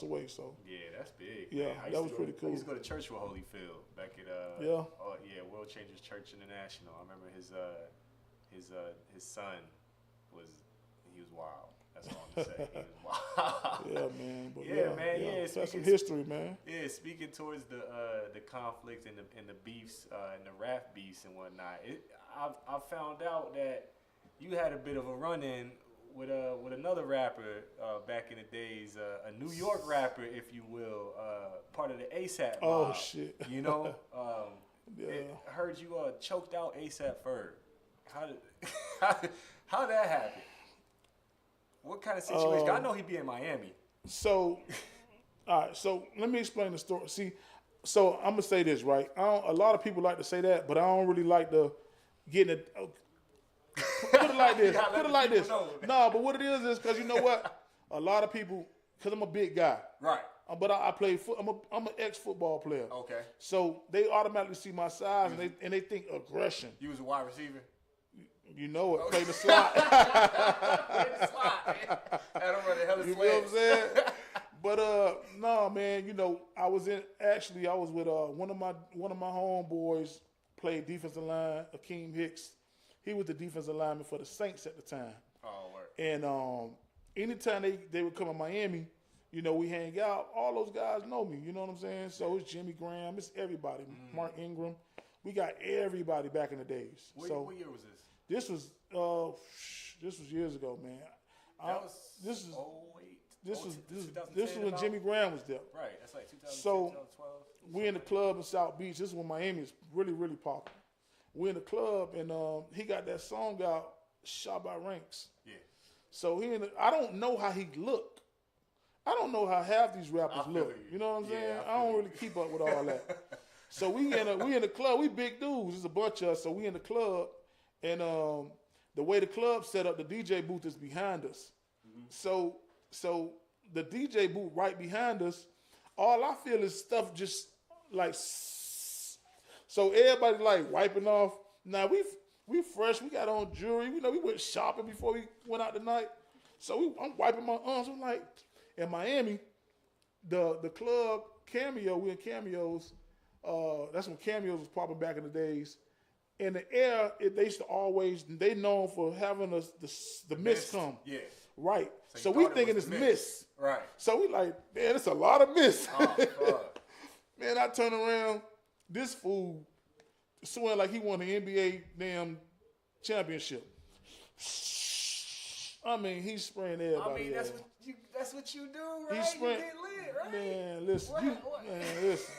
away. So
yeah, that's big.
Yeah,
man.
that was pretty cool.
I used to go to church with Holyfield back at World Changers Church International. I remember his son was wild. That's all I'm gonna say. He was wild.
Yeah, man. But
man.
That's some history, man.
Yeah, speaking towards the conflicts and the beefs and the rap beefs and whatnot. I found out that you had a bit of a run-in with another rapper back in the days, a New York rapper, if you will, part of the ASAP mob.
Oh shit.
You know,
Yeah.
I heard you choked out ASAP Ferg. How did that happen? What kind of situation? I know he'd be in Miami.
So, all right. So let me explain the story. See, so I'm gonna say this, right? A lot of people like to say that, but I don't really like to get in it. Put it like this. Put it like this. No, but what it is because you know what? A lot of people, because I'm a big guy.
Right.
But I play I'm an ex-football player.
Okay.
So they automatically see my size and they think aggression.
You was a wide receiver?
You know it. Play the slot.
Play the slot. I don't run the hell of
You know what I'm saying? But no, man. You know, I was with one of my homeboys. Played defensive line, Akeem Hicks. He was the defensive lineman for the Saints at the time.
Oh, word.
And anytime they would come to Miami, you know, we hang out. All those guys know me. You know what I'm saying? So it's Jimmy Graham. It's everybody. Mark Ingram. We got everybody back in the days.
What year was this?
This was years ago, man. This was when Jimmy Graham was there.
Right, that's like 2010,
So
2012.
we in the club in South Beach. This is when Miami is really, really popular. We in the club and he got that song out, Shot by Ranks.
Yeah.
So I don't know how he looked. I don't know how half these rappers look. You know what I'm saying? I don't really keep up with all that. So we in the club. We big dudes. There's a bunch of us. So we in the club. And the way the club set up, the DJ booth is behind us. Mm-hmm. So the DJ booth right behind us, all I feel is stuff just like. So everybody like wiping off. Now we fresh. We got on jewelry. You know, we went shopping before we went out tonight. So I'm wiping my arms. I'm like, in Miami, the club Cameo. We in Cameos. That's when Cameos was popping back in the days. In the air, they used to always, they known for having the mist come. Yeah. Right. So we thinking it's mist.
Right.
So we like, man, it's a lot of mist.
Oh, fuck.
Man, I turn around, this fool swearing like he won the NBA damn championship. I mean, he's spraying everybody.
I mean, that's what you do, right?
He's spraying.
You get lit, right?
Man, listen.
What?
Man, listen.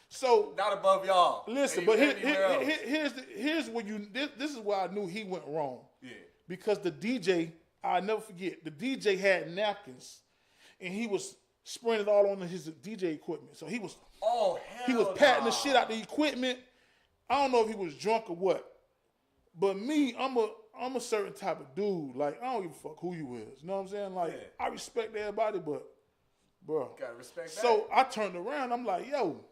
So
not above y'all.
Listen, but here's what this is why I knew he went wrong.
Yeah.
Because the DJ, I'll never forget, the DJ had napkins and he was spraying it all on his DJ equipment. So he was patting the shit out the equipment. I don't know if he was drunk or what. But me, I'm I'm a certain type of dude. Like, I don't give a fuck who you is. You know what I'm saying? Like,
Yeah.
I respect everybody, but, bro.
Gotta respect that.
So I turned around. I'm like, yo,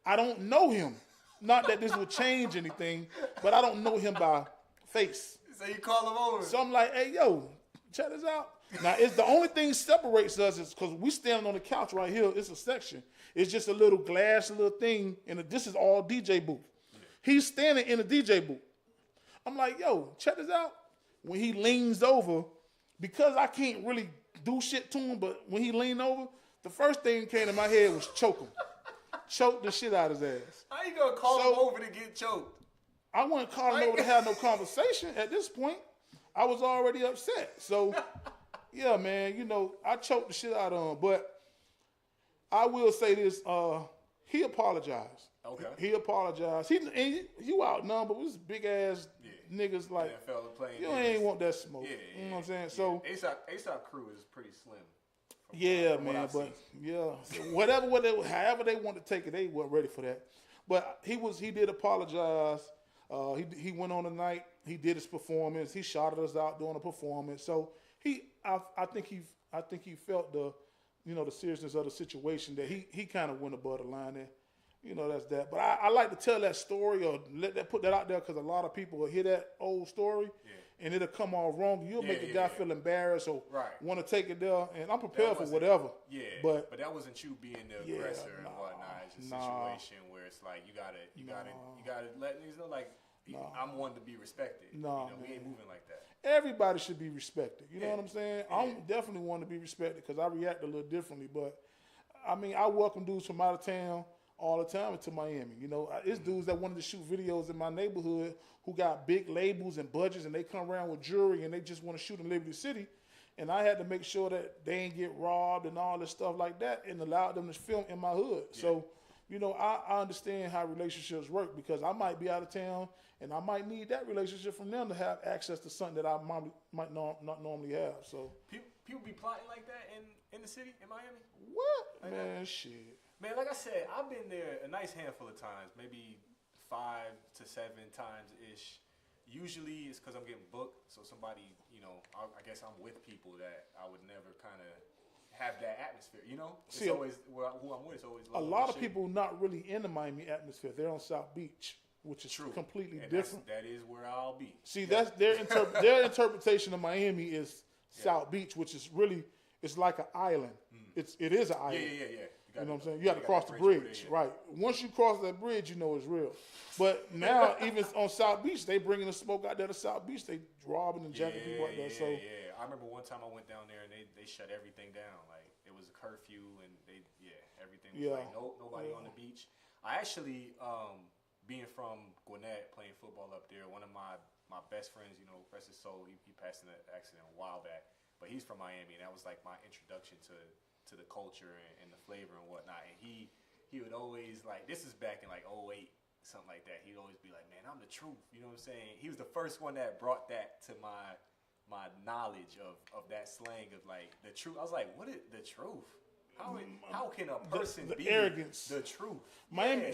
I don't know him. Not that this would change anything, but I don't know him by face.
So you call him over.
So I'm like, hey, yo, check this out. Now, it's the only thing separates us is because we standing on the couch right here. It's a section. It's just a little glass, little thing, and this is all DJ booth. Yeah. He's standing in the DJ booth. I'm like, yo, check this out. When he leans over, because I can't really do shit to him, but when he leaned over, the first thing that came to my head was choke him. Choke the shit out of his ass.
How you gonna call him over to get choked?
I wasn't calling over to have no conversation at this point. I was already upset. So, yeah, man, you know, I choked the shit out of him. But I will say this, he apologized.
Okay.
He apologized. He outnumbered with this big ass niggas like, you ain't want that smoke.
Yeah,
you know what I'm saying? So
ASAP crew is pretty slim.
Yeah, man, but yeah, so however they want to take it, they weren't ready for that. But he did apologize. He went on the night. He did his performance. He shouted us out during the performance. So I think he felt the seriousness of the situation that he kind of went above the line there. You know, that's that. But I like to tell that story or put that out there because a lot of people will hear that old story and it'll come all wrong. You'll make the guy feel embarrassed or want to take it there. And I'm prepared for whatever. Yeah, but
that wasn't you being the aggressor and whatnot. It's a situation where it's like you gotta let niggas know like I'm one to be respected. We ain't moving like that.
Everybody should be respected. You know what I'm saying? I'm definitely one to be respected because I react a little differently. But I mean, I welcome dudes from out of town all the time into Miami. You know, it's dudes that wanted to shoot videos in my neighborhood who got big labels and budgets and they come around with jewelry and they just want to shoot in Liberty City. And I had to make sure that they ain't get robbed and all this stuff like that and allowed them to film in my hood. Yeah. So, you know, I understand how relationships work because I might be out of town and I might need that relationship from them to have access to something that I might not normally have. So
people be plotting like that in the city, in Miami?
What? Like man, shit.
Man, like I said, I've been there a nice handful of times, maybe 5 to 7 times-ish. Usually it's because I'm getting booked, so somebody, you know, I guess I'm with people that I would never kind of have that atmosphere, you know? It's always, who I'm with is always
a lot of people not really in the Miami atmosphere. They're on South Beach, which is completely different.
That is where I'll be.
See, that's their interpretation of Miami is South Beach, which is really, it's like an island. It is an island.
Yeah.
You know what I'm saying? You got to cross the bridge, right? Once you cross that bridge, you know it's real. But now, even on South Beach, they bringing the smoke out there to South Beach. They robbing and jacking people out there. So
I remember one time I went down there and they shut everything down. Like it was a curfew and everything was like nobody on the beach. I actually, being from Gwinnett, playing football up there, one of my best friends, you know, rest his soul, he passed in an accident a while back, but he's from Miami, and that was like my introduction to the culture and the flavor and whatnot. And he would always, like, this is back in like 08, something like that. He'd always be like, man, I'm the truth. You know what I'm saying? He was the first one that brought that to my knowledge of that slang of like the truth. I was like, what is the truth? How can a person be
arrogance,
the truth?
Miami,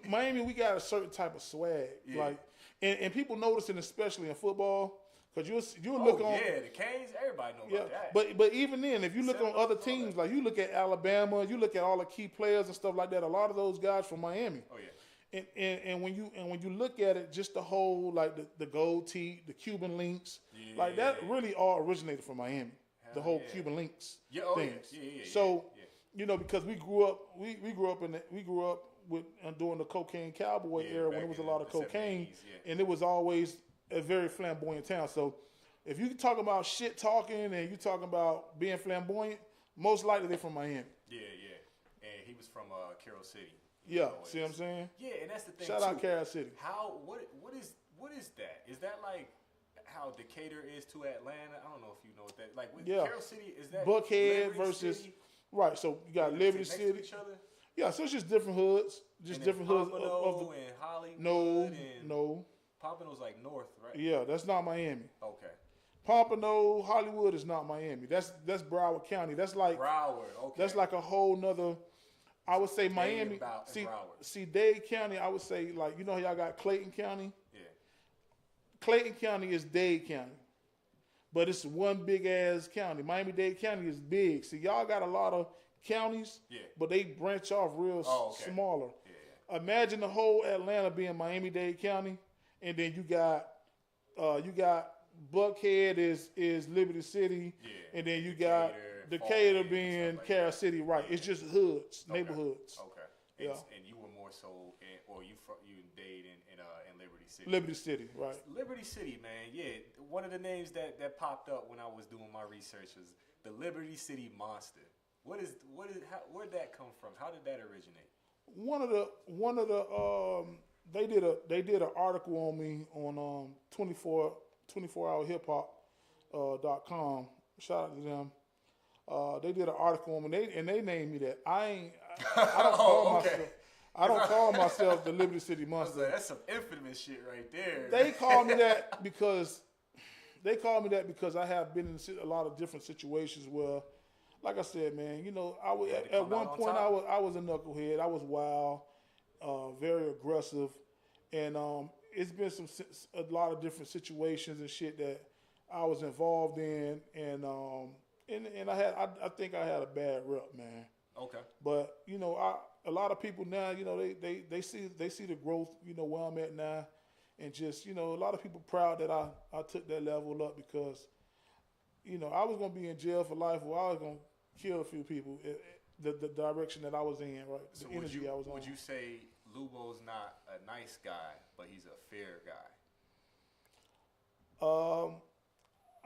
Miami, we got a certain type of swag, like, and people noticing, especially in football. Because you'll look on
the Canes, everybody know about
that. But even then, if you look on other teams, like you look at Alabama, you look at all the key players and stuff like that. A lot of those guys from Miami.
Oh yeah.
And when you look at it, just the whole like the gold tee, the Cuban links, like that really all originated from Miami. The whole Cuban links things. So you know, because we grew up with during the cocaine cowboy era when there was a lot of cocaine, and it was always a very flamboyant town. So if you talk about shit talking and you talking about being flamboyant, most likely they're from Miami.
Yeah. And he was from Carroll City.
Yeah, see what I'm saying?
Yeah, and that's the thing.
Shout out Carroll City.
What is that? Is that like how Decatur is to Atlanta? I don't know if you know what that like with Carroll City, is that
Buckhead versus
City?
Right, so you got Liberty City.
To each other?
Yeah, so it's just different hoods. Just different hoods
of the
and
Hollywood.
No.
Pompano's like north, right?
Yeah, that's not Miami.
Okay.
Pompano, Hollywood is not Miami. That's Broward County. That's like
Broward. Okay.
That's like a whole nother. I would say Miami. See, Dade County. I would say like you know how y'all got Clayton County.
Yeah.
Clayton County is Dade County, but it's one big ass county. Miami-Dade County is big. See, y'all got a lot of counties, but they branch off real smaller. Yeah. Imagine the whole Atlanta being Miami-Dade County, and then you got Buckhead is Liberty City, and then you got Decatur being like Carol City. Right? Yeah. It's just hoods, neighborhoods.
Okay. And you were more so, you in Dade and Liberty City.
Liberty City, right?
Liberty City, man. Yeah, one of the names that popped up when I was doing my research was the Liberty City Monster. Where'd that come from? How did that originate?
One of the they did an article on me on 24hourhiphop.com. Shout out to them. They did an article on me, and they named me that. I don't call myself. I don't call myself the Liberty City Monster.
That's some infamous shit right there.
They call me that because I have been in a lot of different situations where, like I said, man, you know, at one point I was a knucklehead. I was wild, very aggressive, and it's been a lot of different situations and shit that I was involved in, and I think I had a bad rep, man.
Okay.
But you know, a lot of people now, you know, they see the growth, you know, where I'm at now, and just, you know, a lot of people proud that I took that level up because, you know, I was gonna be in jail for life, or I was gonna kill a few people. The direction that I was in, right?
So
the energy I was on.
Would you say LEWBO's not a nice guy, but he's a fair guy?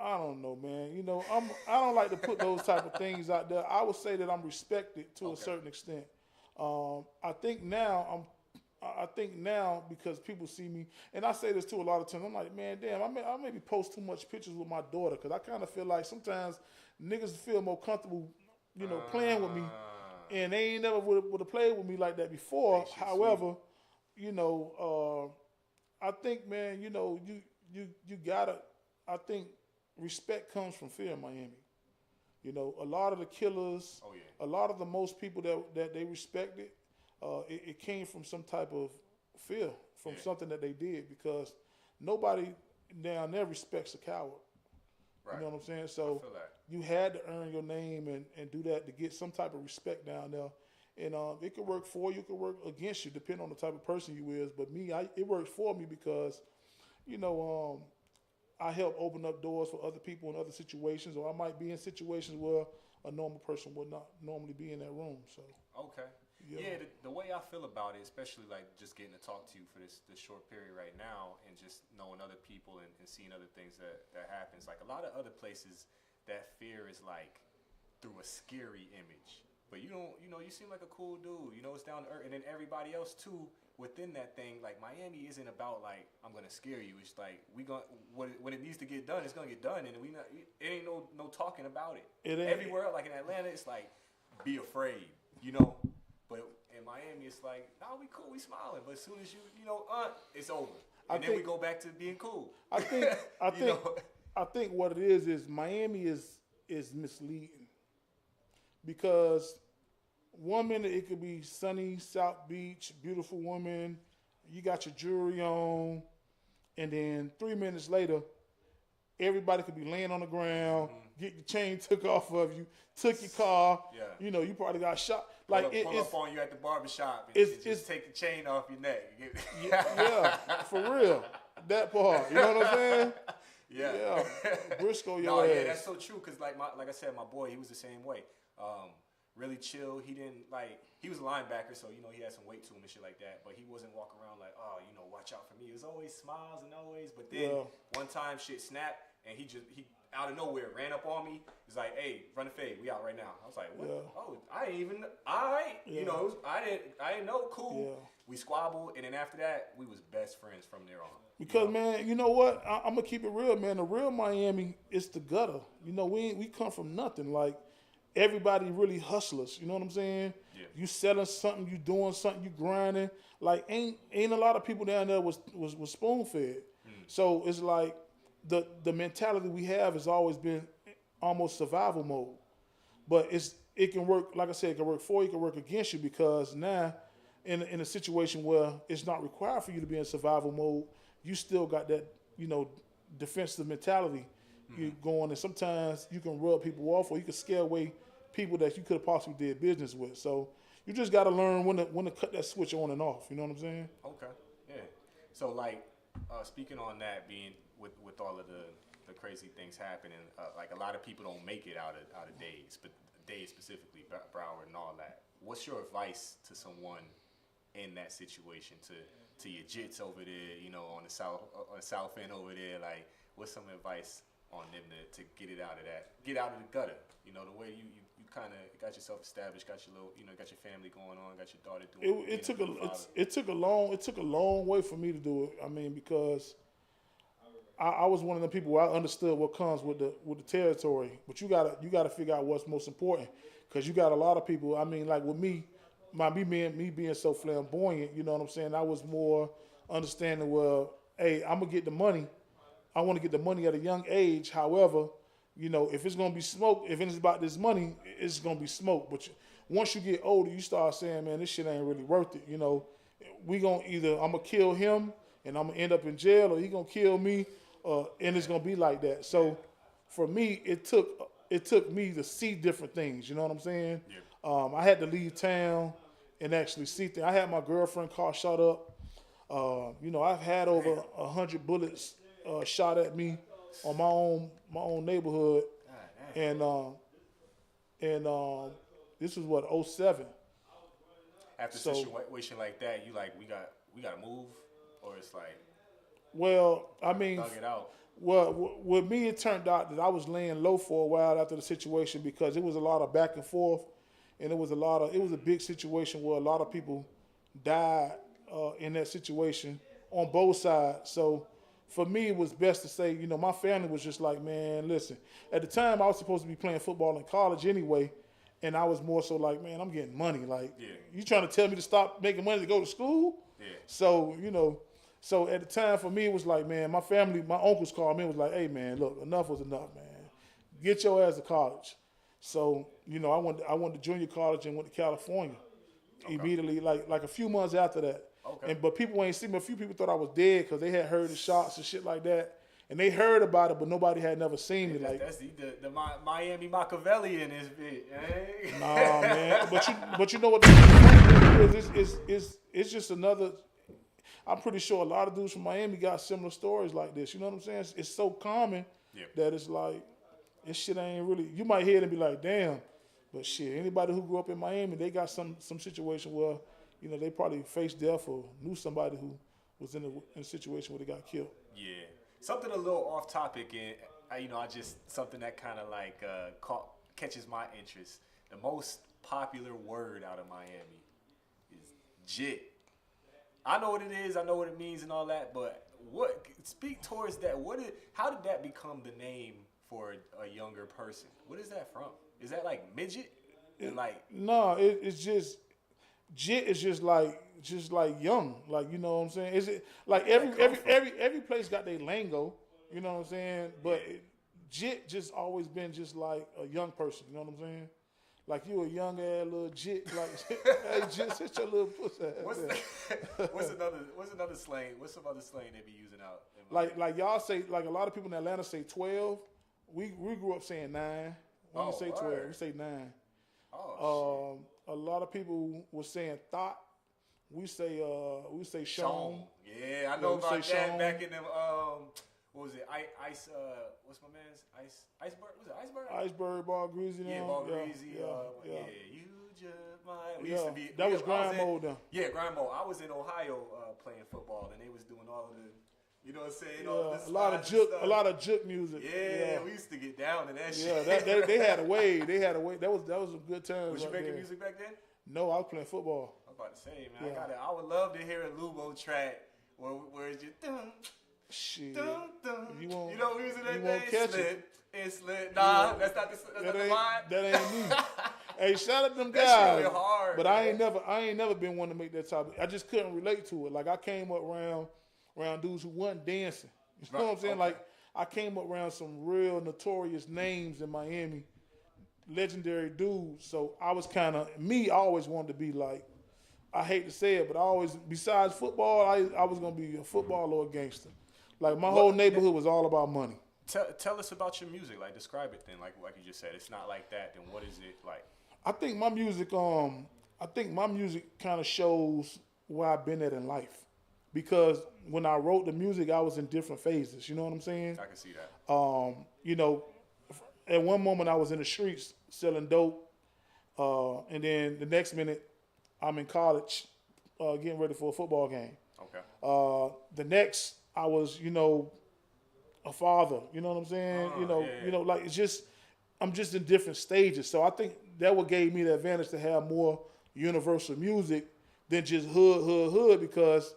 I don't know, man. You know, I don't like to put those type of things out there. I would say that I'm respected to a certain extent. I think now because people see me, and I say this too a lot of times. I'm like, man, damn, I maybe post too much pictures with my daughter because I kind of feel like sometimes niggas feel more comfortable, you know, playing with me, and they ain't never would have played with me like that before. However, you know, I think, man, you know, you gotta. I think respect comes from fear in Miami. You know, a lot of the killers, a lot of the most people that they respected, it came from some type of fear, from something that they did, because nobody down there respects a coward. Right. You know what I'm saying? So you had to earn your name and do that to get some type of respect down there. And it could work for you, it could work against you, depending on the type of person you is. But me, it worked for me because, you know, I help open up doors for other people in other situations, or I might be in situations where a normal person would not normally be in that room. So
the way I feel about it, especially like just getting to talk to you for this short period right now, and just knowing other people and seeing other things that happens. Like a lot of other places, that fear is like through a scary image. But you don't, you know, you seem like a cool dude. You know, it's down to earth, and then everybody else too. Within that thing, like Miami isn't about like I'm gonna scare you. It's like when it needs to get done, it's gonna get done, and it ain't no talking about it. It ain't. Everywhere, like in Atlanta, it's like be afraid, you know. But in Miami, it's like we cool, we smiling. But as soon as you know, it's over, and then we go back to being cool.
I think what it is Miami is misleading, because 1 minute it could be sunny, South Beach, beautiful woman, you got your jewelry on, and then 3 minutes later, everybody could be laying on the ground, get your chain took off of you, took your car, you know, you probably got shot. Like
pull up on you at the barbershop and just take the chain off your neck.
yeah, for real. That part, you know what I'm saying? Yeah. Briscoe your ass.
Yeah, that's so true, because like I said, my boy, he was the same way. Really chill. He was a linebacker, so, you know, he had some weight to him and shit like that, but he wasn't walking around like, oh, you know, watch out for me. It was always smiles and always, but then one time shit snapped, and he out of nowhere ran up on me. He's like, hey, run the fade. We out right now. I was like, what? Yeah. Oh, I ain't even, all right. Yeah. You know, I didn't know, cool. Yeah. We squabbled, and then after that, we was best friends from there on.
Because, man, you know what? I'm going to keep it real, man. The real Miami is the gutter. You know, we come from nothing. Like, everybody really hustlers, you know what I'm saying? Yeah. You selling something, you doing something, you grinding. Like ain't a lot of people down there was spoon fed. So it's like the mentality we have has always been almost survival mode. But it can work, like I said, it can work for you, it can work against you, because now in a situation where it's not required for you to be in survival mode, you still got that defensive mentality. You going, and sometimes you can rub people off, or you can scare away people that you could have possibly did business with. So you just got to learn when to cut that switch on and off. You know what I'm saying?
Okay, yeah. So like, speaking on that, being with all of the crazy things happening, like a lot of people don't make it out of days, but days specifically, Broward and all that. What's your advice to someone in that situation, to your jits over there, on the south end over there? Like, what's some advice on them to get it out of that, get out of the gutter? The way you kind of got yourself established, got your little, got your family going on, got your daughter doing.
It took a long way for me to do it. I mean, because I was one of the people where I understood what comes with the territory, but you gotta figure out what's most important, because you got a lot of people. I mean, like with me being so flamboyant, you know what I'm saying? I was more understanding. Well, hey, I'm gonna get the money. I want to get the money at a young age. However, if it's gonna be smoke, if it's about this money, it's gonna be smoke. But once you get older, you start saying, man, this shit ain't really worth it. We gonna either I'm gonna kill him and I'm gonna end up in jail, or he gonna kill me. And it's gonna be like that. So, for me, it took me to see different things. You know what I'm saying? Yeah. I had to leave town and actually see things. I had my girlfriend car shot up. I've had over 100 bullets shot at me on my own neighborhood, and this was what 07.
After a situation like that, you like we gotta move, or it's like.
Well, I mean,
thug it out.
Well, with me, it turned out that I was laying low for a while after the situation, because it was a lot of back and forth, and it was a big situation where a lot of people died in that situation on both sides. So for me, it was best to say, my family was just like, man, listen. At the time, I was supposed to be playing football in college anyway, and I was more so like, man, I'm getting money. Like, you trying to tell me to stop making money to go to school? Yeah. So, So at the time, for me, it was like, man, my family, my uncles called me and was like, hey, man, look, enough was enough, man. Get your ass to college. So, I went to junior college and went to California immediately, like a few months after that. Okay. But people ain't seen me. A few people thought I was dead because they had heard the shots and shit like that. And they heard about it, but nobody had never seen me. Like,
that's the Miami Machiavelli in this bitch. Eh?
Nah, man. But you know what the funny thing is? It's just another. I'm pretty sure a lot of dudes from Miami got similar stories like this. You know what I'm saying? It's so common that it's like, this shit ain't really. You might hear it and be like, damn. But shit, anybody who grew up in Miami, they got some situation where, they probably faced death or knew somebody who was in a situation where they got killed. Yeah.
Something a little off topic, and I just something that kind of like catches my interest. The most popular word out of Miami is jit. I know what it is, I know what it means and all that, but speak towards that. How did that become the name for a younger person? What is that from? Is that like midget?
No, it's just jit is just like young, like, you know what I'm saying? Is it like every place got their lingo, you know what I'm saying? But jit just always been just like a young person, you know what I'm saying? Like, you a young ass little jit, like, hey, jit, sit your little pussy ass.
What's another slang? What's some other slang they be using out?
Like y'all say, like a lot of people in Atlanta say 12. We grew up saying 9. We don't say 12, we say 9. Oh, shit. A lot of people were saying thought. We say Sean.
Yeah, I know about that Sean. Back in them. What was it? Ice. What's my man's Iceberg? Was it Iceberg?
Iceberg, Ball Greasy.
Yeah, Ball Greasy. Yeah. You just might. We used to be.
That was grind mode then.
Yeah, grind mode. I was in Ohio playing football, and they was doing all of the. You know what I'm saying?
Yeah,
all this
a lot of juke music.
Yeah, we used to get down to that shit.
Yeah, they had a way. That was some good times.
Was you making music back then?
No, I was playing football.
I'm about to say, man, I would love to hear a LEWBO track where it's just
shit.
You know what music that
you won't catch it.
It's lit. Nah, that's not the line.
That ain't me. Hey, shout out to them guys.
That's really hard.
But man. I ain't never been one to make that topic. I just couldn't relate to it. Like, I came up around dudes who wasn't dancing. You know what I'm saying? Okay. Like, I came up around some real notorious names in Miami, legendary dudes. So I was kind of, I always wanted to be like, I hate to say it, but I always, besides football, I was going to be a footballer or a gangster. Like my whole neighborhood was all about money.
Tell us about your music. Like describe it then. Like you just said, it's not like that. Then what is it like?
I think my music kind of shows where I've been at in life, because when I wrote the music, I was in different phases. You know what I'm saying?
I can see that.
You know, at one moment I was in the streets selling dope, and then the next minute I'm in college, getting ready for a football game.
Okay.
The next I was, you know, a father. You know what I'm saying? You know, like it's just I'm just in different stages. So I think that what gave me the advantage to have more universal music than just hood, because,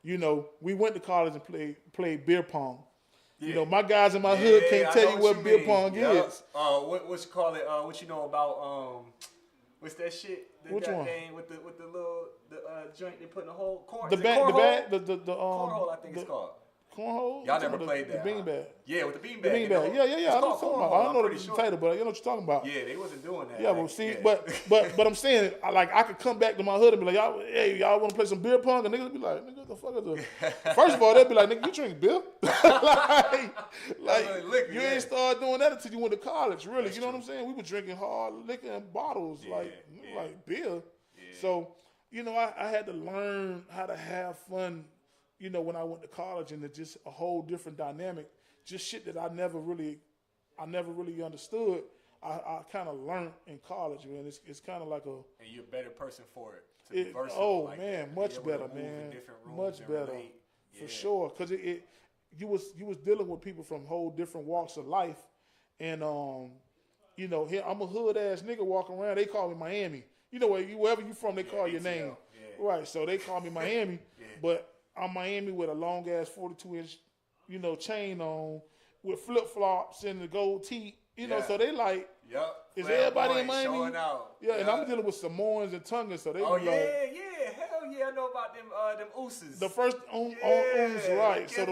you know, we went to college and played beer pong. Yeah. You know, my guys in my hood can't tell you what beer pong is.
What you call it? What you know about what's that shit?
Which one?
With the little joint they put in the hole.
The
cornhole, I think it's called.
Cornhole?
Y'all never played that.
The beanbag.
Yeah, with the beanbag.
The beanbag. Yeah. I know what you're talking about. I don't know the title, but you know what you're talking about.
Yeah, they wasn't doing that.
Yeah, but see, but I'm saying, I could come back to my hood and be like, y'all want to play some beer pong? And niggas be like, nigga, what the fuck is this? First of all, they'd be like, nigga, you drink beer? You ain't started doing that until you went to college, really.
That's
you know
true.
what I'm saying? We were drinking hard liquor in bottles, like beer.
Yeah.
So, you know, I had to learn how to have fun, you know, when I went to college, and it's just a whole different dynamic. Just shit that I never really understood. I kind of learned in college, man. It's kind of like
and you're a better person for it. To be versatile,
oh
like
man,
that,
much better, man. Much better, for sure. Because you was dealing with people from whole different walks of life, and you know, here I'm a hood ass nigga walking around. They call me Miami. You know, wherever you from, they call your
ATL,
name, right? So they call me Miami, but I'm Miami with a long ass 42-inch, you know, chain on, with flip flops and the gold teeth. You know, so they like, is everybody in Miami?
Showing out.
Yeah, and I'm dealing with Samoans and Tongans, so they be like,
hell yeah, I know about them ooses.
the first oons, right? So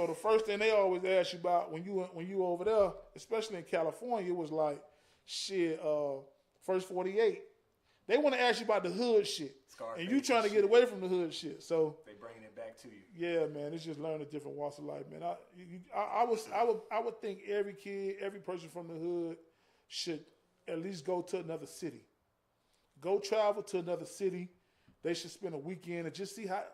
the first thing they always ask you about when you over there, especially in California, it was like, shit, first 48. They want to ask you about the hood shit,
Scarface
and you trying to get away from the hood shit. So
they bringing it back to you.
Yeah, man, it's just learning different walks of life, man. I would think every kid, every person from the hood should at least go to another city. Go travel to another city. They should spend a weekend and just see how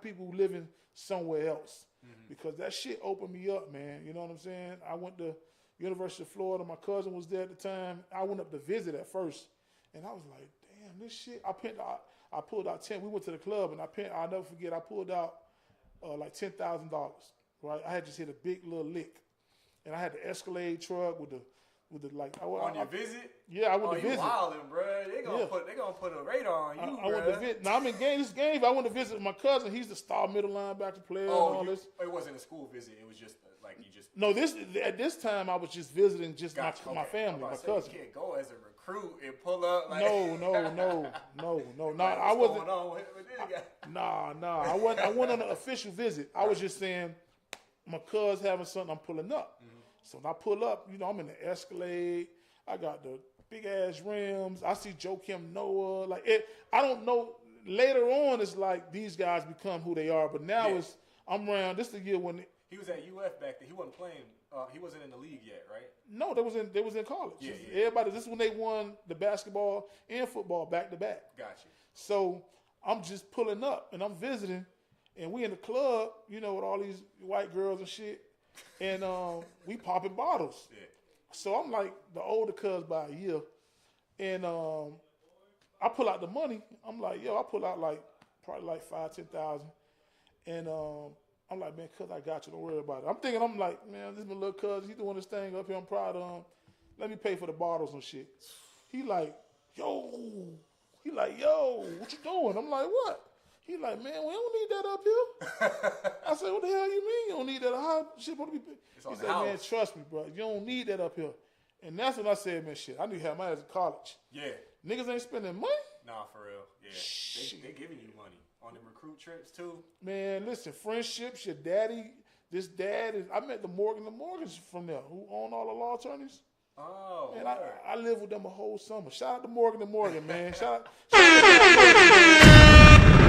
people living somewhere else, because that shit opened me up, man. You know what I'm saying? I went to University of Florida. My cousin was there at the time. I went up to visit at first, and I was like, damn, this shit. I pulled out 10. We went to the club, and I'll never forget. I pulled out like $10,000. Right, I had just hit a big little lick, and I had the Escalade truck with the like.
On your visit?
Yeah, I went to visit.
Wildin', bro. They gonna put a radar on you,
I went to visit. Now I'm in this game. I went to visit my cousin. He's the star middle linebacker player. And all this.
It wasn't a school visit. It was just like you just.
No, at this time I was just visiting my family, my cousin.
You can't go as a recruit and pull up. Like...
No.
Like,
I wasn't.
Going on with this guy?
Nah. I went on an official visit. I was just saying, my cousin having something. I'm pulling up. So when I pull up, you know, I'm in the Escalade. I got the big ass rims. I see Joakim Noah. Like it. I don't know. Later on, it's like these guys become who they are. But now I'm around. This is the year when
he was at UF back then. He wasn't playing. He wasn't in the league yet, right?
No, they was in college. Yeah. Everybody. This is when they won the basketball and football back to back.
Gotcha.
So I'm just pulling up and I'm visiting, and we in the club, you know, with all these white girls and shit, and we popping bottles. Yeah. So I'm like the older cuz by a year, and I pull out the money. I'm like, I pull out like probably like $5,000-$10,000, and I'm like, man, cuz I got you. Don't worry about it. I'm like, man, this is my little cuz. He doing this thing up here. I'm proud of him. Let me pay for the bottles and shit. He like, yo, what you doing? I'm like, what? He like, man, we don't need that up here. I said, what the hell you mean you don't need that? How shit supposed to be? He said, man, trust me, bro. You don't need that up here. And that's when I said, man, shit, I need to have my ass in college.
Yeah.
Niggas ain't spending money?
Nah, for real. Yeah. They giving you money on the recruit trips too.
Man, listen, friendships, your daddy, this dad is. I met the Morgans from there who own all the law attorneys.
Oh,
man, I lived with them a whole summer. Shout out to Morgan, man. Shout out.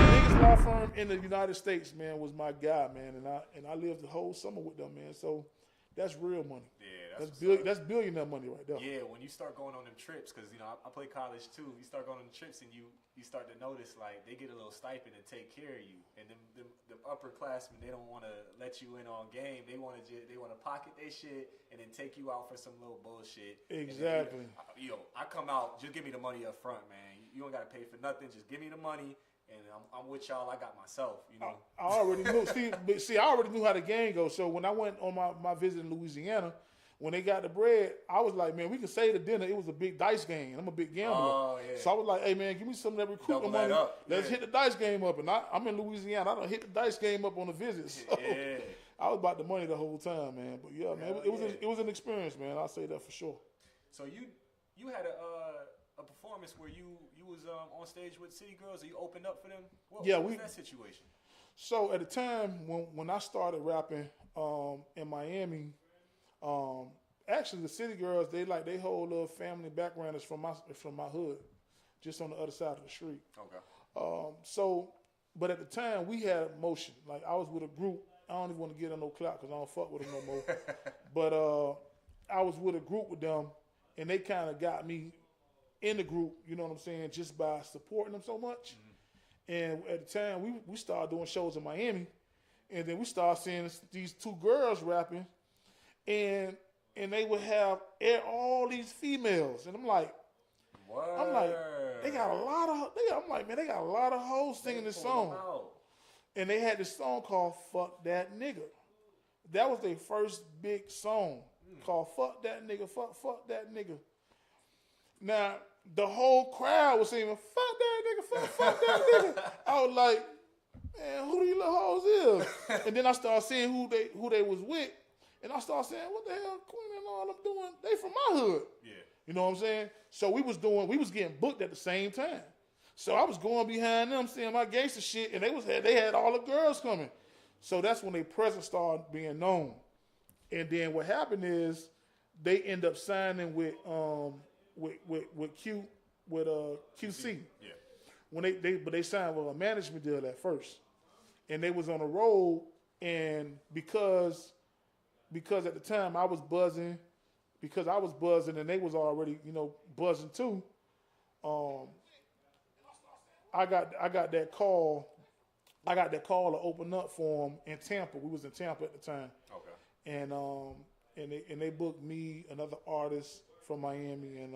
Niggas law firm in the United States, man, was my guy, man, and I lived the whole summer with them, man. So that's real money.
Yeah,
That's billionaire money right there.
Yeah, when you start going on them trips, because I play college too. You start going on the trips, and you start to notice like they get a little stipend to take care of you, and them upperclassmen, they don't want to let you in on game. They want to pocket their shit and then take you out for some little bullshit.
Exactly.
I come out, just give me the money up front, man. You don't got to pay for nothing. Just give me the money. And I'm with y'all. I got myself,
I already knew. See, I already knew how the game goes. So when I went on my visit in Louisiana, when they got the bread, I was like, man, we can save the dinner. It was a big dice game. I'm a big gambler.
Oh, yeah.
So I was like, hey, man, give me some of that recruitment
Double that
money.
up.
Let's
Yeah.
hit the dice game up. And I'm in Louisiana. I done hit the dice game up on the visit. So
Yeah.
I was about the money the whole time, man. But yeah, man, it was an experience, man. I'll say that for sure.
So you had a performance where you was on stage with City Girls, or you opened up for them? What was that situation?
So at the time when I started rapping in Miami, actually the City Girls, they whole little family background is from my hood, just on the other side of the street.
Okay.
But at the time we had motion. Like I was with a group. I don't even want to get on no clout because I don't fuck with them no more. But I was with a group with them, and they kind of got me in the group, you know what I'm saying, just by supporting them so much. Mm-hmm. And at the time, we started doing shows in Miami, and then we started seeing these two girls rapping, and they would have all these females, and I'm like, they got a lot of. I'm like, man, they got a lot of hoes singing this song, and they had this song called "Fuck That Nigga." That was their first big song called "Fuck That Nigga." Fuck that nigga. Now, the whole crowd was singing, fuck that nigga, fuck that nigga. I was like, man, who these little hoes is? And then I started seeing who they was with, and I started saying, what the hell Queen and all them doing? They from my hood.
Yeah.
You know what I'm saying? So we was getting booked at the same time. So I was going behind them, seeing my gangster shit, and they had all the girls coming. So that's when their presence started being known. And then what happened is they end up signing with QC.
Yeah.
When they signed with a management deal at first, and they was on a roll, and because at the time I was buzzing, and they was already buzzing too. I got that call. I got that call to open up for them in Tampa. We was in Tampa at the time. Okay. And they booked me, another artist from Miami, and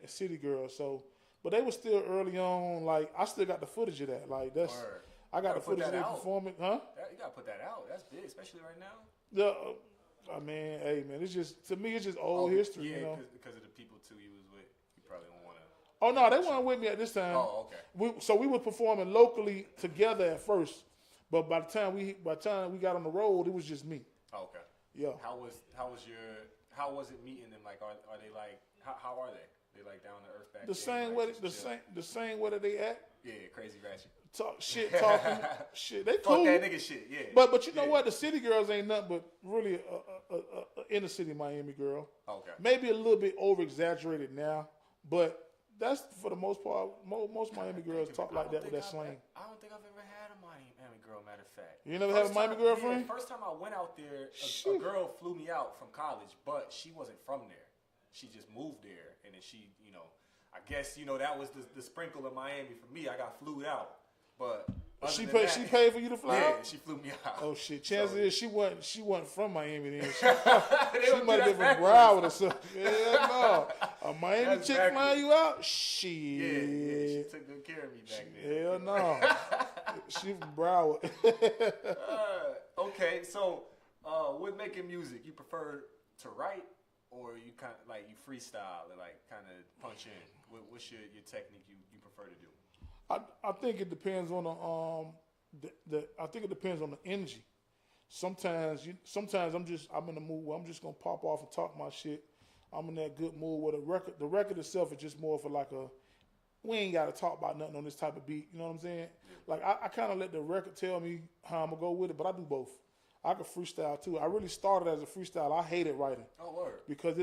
City Girls. So, but they were still early on. Like I still got the footage of that. Like that's
Word.
I got the footage of their performance, huh?
You gotta put that out. That's big, especially right now.
Yeah, I mean, hey man, it's just to me, it's just old history.
Yeah, because of the people too you was with. You probably don't want to.
Oh no, they weren't with me at this time.
Oh, okay.
We were performing locally together at first, but by the time we got on the road, it was just me.
Oh, okay.
Yeah.
How was it meeting them? Like, are they like how are they? They like down to earth back.
The same way that they act.
Yeah, crazy ratchet.
Talking shit. They
Fuck
cool.
that nigga shit. Yeah.
But you know what? The City Girls ain't nothing but really a inner city Miami girl.
Okay.
Maybe a little bit over exaggerated now, but that's for the most part. Most Miami girls talk like that with that slang.
I don't think I've ever had a Miami girl. Matter of fact.
You never had a Miami girlfriend?
Yeah, first time I went out there, a girl flew me out from college, but she wasn't from there. She just moved there, and then she, I guess that was the sprinkle of Miami for me. I got flew out, but
she paid for you to fly out.
Yeah, she flew me out.
Oh shit! Chances is she wasn't from Miami then. She might have been from Broward or something. Yeah, no. A Miami chick flying you out? Shit.
Yeah, she took good care of me back then.
Hell no. She from Broward.
Okay, so with making music, you prefer to write, or you kind of like you freestyle and like kind of punch in? What's your technique you prefer to do?
I think it depends on I think it depends on the energy. Sometimes I'm in the mood where I'm just gonna pop off and talk my shit. I'm in that good mood where the record itself is just more for like we ain't gotta talk about nothing on this type of beat. You know what I'm saying? Like I kind of let the record tell me how I'm gonna go with it, but I do both. I can freestyle too. I really started as a freestyle. I hated writing.
Oh, word.
Because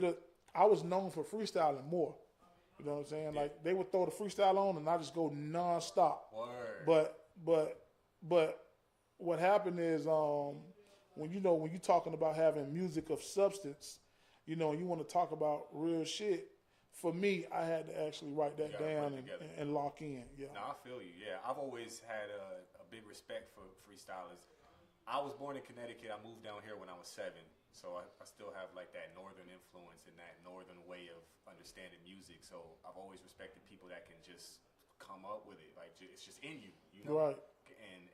I was known for freestyling more. You know what I'm saying? Like they would throw the freestyle on and I just go nonstop.
Word.
But but what happened is when you're talking about having music of substance, you want to talk about real shit. For me, I had to actually write that down and lock in. Yeah.
No, I feel you. Yeah, I've always had a big respect for freestylers. I was born in Connecticut. I moved down here when I was 7, so I still have like that northern influence and that northern way of understanding music. So I've always respected people that can just come up with it. Like it's just in you,
Right.
And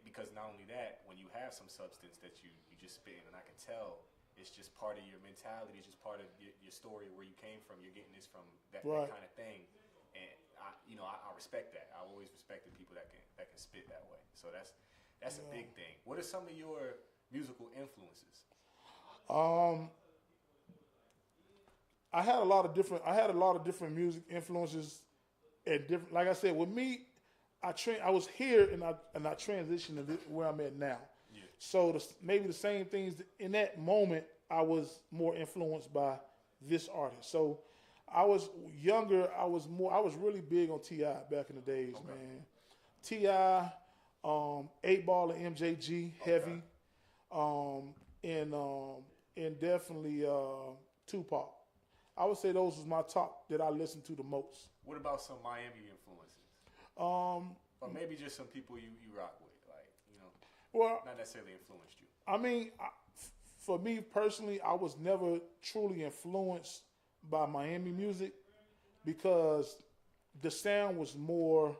because not only that, when you have some substance that you just spit, and I can tell it's just part of your mentality. It's just part of your story, where you came from. You're getting this from that kind of thing, and I respect that. I always respected people that can spit that way. So that's a big thing. What are some of your musical influences?
I had a lot of different music influences, and different. Like I said, with me, I was here and I transitioned to where I'm at now. Yeah. So maybe the same things in that moment. I was more influenced by this artist. So I was younger. I was really big on T.I. back in the days, man. T.I., 8 Ball and MJG, heavy, and definitely Tupac. I would say those was my top that I listened to the most.
What about some Miami influences? Or maybe just some people you rock with, well, not necessarily influenced you.
I mean, for me personally, I was never truly influenced by Miami music because the sound was more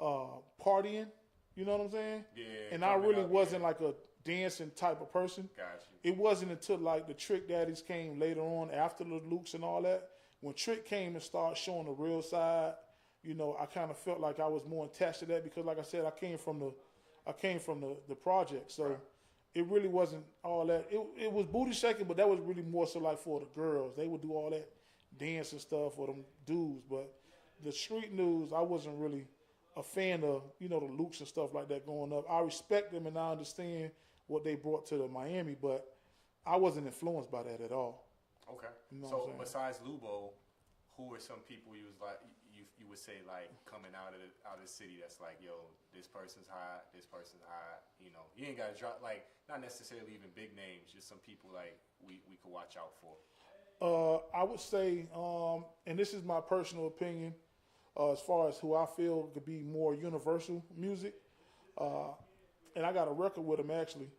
partying. You know what I'm saying?
Yeah.
And I really wasn't like a dancing type of person.
Gotcha.
It wasn't until like the Trick Daddies came later on after the Lukes and all that. When Trick came and started showing the real side, I kind of felt like I was more attached to that because, like I said, I came from the project, so it really wasn't all that. It was booty shaking, but that was really more so like for the girls. They would do all that dance and stuff for them dudes, but the street news, I wasn't really a fan of, the Lukes and stuff like that growing up. I respect them and I understand what they brought to the Miami, but I wasn't influenced by that at all.
Okay. So besides LEWBO, who are some people you was like you would say like coming out of the city that's like, yo, this person's hot, this person's hot. You ain't gotta drop like not necessarily even big names, just some people like we could watch out for.
I would say, and this is my personal opinion, as far as who I feel could be more universal music, and I got a record with him actually,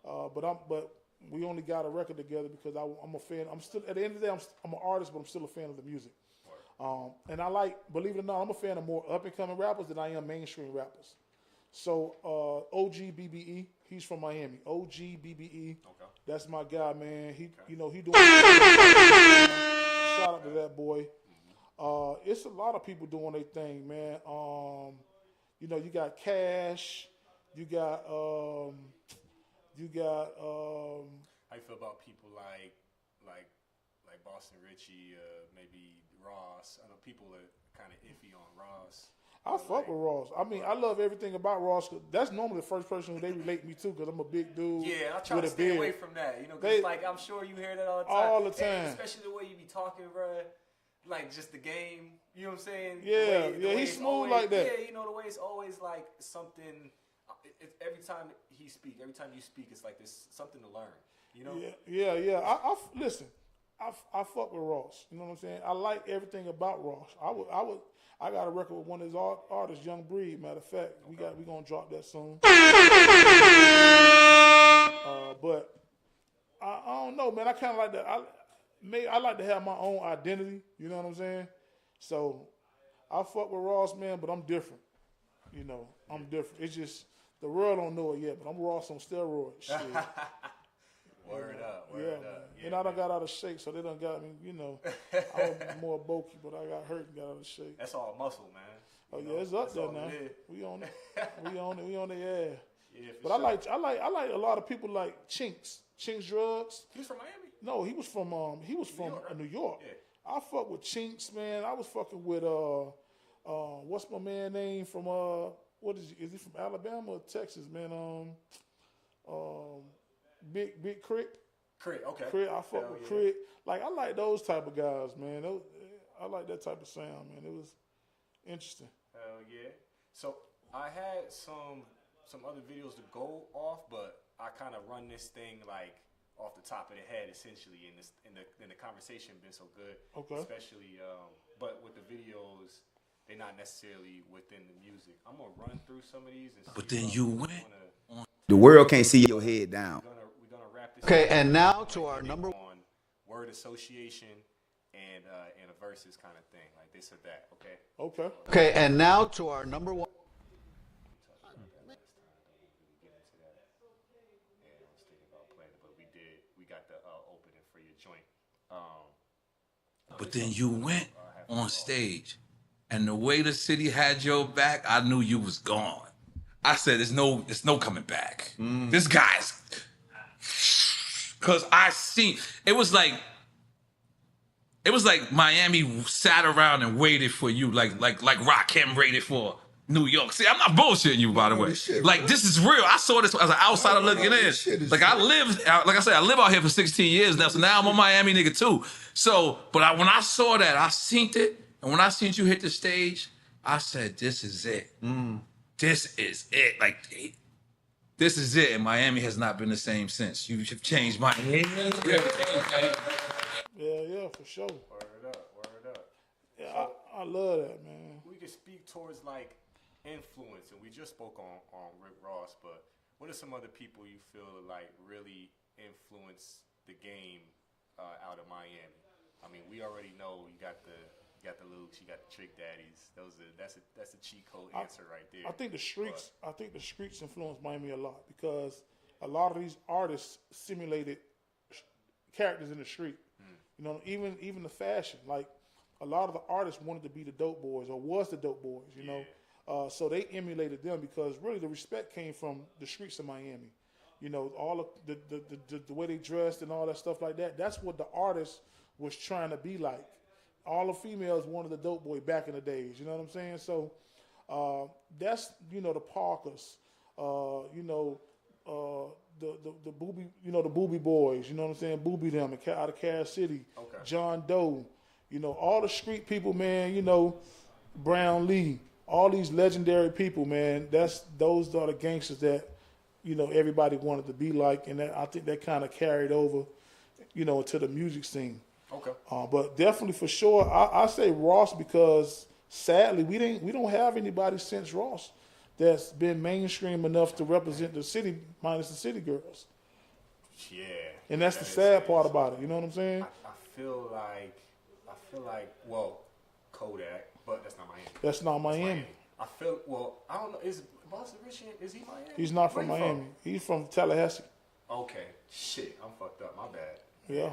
but we only got a record together because I'm a fan. I'm still at the end of the day, I'm an artist, but I'm still a fan of the music. And I like, believe it or not, I'm a fan of more up and coming rappers than I am mainstream rappers. So OG BBE, he's from Miami. OG BBE, that's my guy, man. He doing. Shout out to that boy. It's a lot of people doing their thing, man. You got Cash, you got how you
feel about people like Boston Richie, maybe Ross? I know people are kind of iffy on Ross.
I fuck with Ross. I mean, I love everything about Ross. That's normally the first person who they relate me to because I'm a big dude.
Yeah, I try to stay away from that. Like I'm sure you hear that all the time.
All the time.
And especially the way you be talking, bro. Like just the game. You know what I'm saying?
Yeah, he's smooth always, like that.
Yeah, the way it's always like something. Every time you speak, it's like there's something to learn.
Yeah. I listen. I fuck with Ross. You know what I'm saying? I like everything about Ross. I got a record with one of his artists, Young Breed. Matter of fact, we gonna drop that soon. But I don't know, man. I kind of like that. I like to have my own identity. You know what I'm saying? So I fuck with Ross, man, but I'm different. I'm different. It's just the world don't know it yet, but I'm Ross on steroids. Shit.
Word up. Yeah,
and I done got out of shape, so they done got me, I was more bulky, but I got hurt and got out of shape.
That's all muscle, man.
Oh, yeah, it's up there now. We on it. We on the air.
Yeah,
but sure. I like a lot of people like Chinks Drugs.
He was from Miami?
No, he was from New York. Yeah. I fuck with Chinks, man. I was fucking with what's my man name from what is he from Alabama or Texas, man? Big Crit.
Okay.
Crit, I fuck with Crit. Like, I like those type of guys, man. I like that type of sound, man. It was interesting.
Hell yeah. So, I had some other videos to go off, but I kind of run this thing like off the top of the head, essentially. In the conversation been so good,
Okay.
especially. But with the videos, they're not necessarily within the music. I'm gonna run through some of these and see.
But then you went.
The world can't see your head down.
We're gonna wrap this.
Okay,
up.
and now to
Like,
our
end it
number
on word association and a verses kind of thing, like this or that. Okay.
Okay.
Okay, and now to our number one.
We got the opening for your joint.
But then you went on stage, and the way the city had your back, I knew you was gone. I said, "There's no coming back. This guy's." Cause I seen it was like Miami sat around and waited for you, like Rakim waited for New York. See, I'm not bullshitting you, by the way. Like, this is real. I saw this as an outsider looking in. Like, I live out here for 16 years now, so now I'm a Miami nigga too. So, but when I saw that, I seen it, and when I seen you hit the stage, I said, "This is it. This is it. Like, this is it." And Miami has not been the same since. You have changed Miami.
Yeah, for sure.
Word up.
Yeah, I love that, man.
We could speak towards like influence, and we just spoke on Rick Ross, but what are some other people you feel like really influence the game out of Miami? I mean, we already know you got the Lukes, you got the Trick Daddies. That's a cheat code answer right there.
I think the streets influenced Miami a lot because a lot of these artists simulated characters in the street. You know, even the fashion. Like, a lot of the artists wanted to be the dope boys or was the dope boys, you know. So they emulated them because really the respect came from the streets of Miami. You know, all of the way they dressed and all that stuff like that. That's what the artist was trying to be like. All the females wanted the dope boy back in the days. You know what I'm saying? So that's, you know, the Parkers, you know, the Booby, you know, the Booby Boys. You know what I'm saying? Booby them out of Cass City.
Okay.
John Doe. You know, all the street people, man. You know, Brown Lee. All these legendary people, man. Those are the gangsters that, you know, everybody wanted to be like, and I think that kind of carried over, you know, to the music scene.
Okay.
But definitely for sure, I say Ross because sadly we don't have anybody since Ross that's been mainstream enough to represent the city, minus the City Girls.
Yeah.
And that's the sad part about it. You know what I'm saying?
I feel like well, Kodak, but that's not Miami.
That's not Miami.
I don't know. Is Boston Rich? Is he Miami?
He's not from
Where he
Miami. He's from Tallahassee.
Okay. Shit, I'm fucked up. My bad.
Yeah.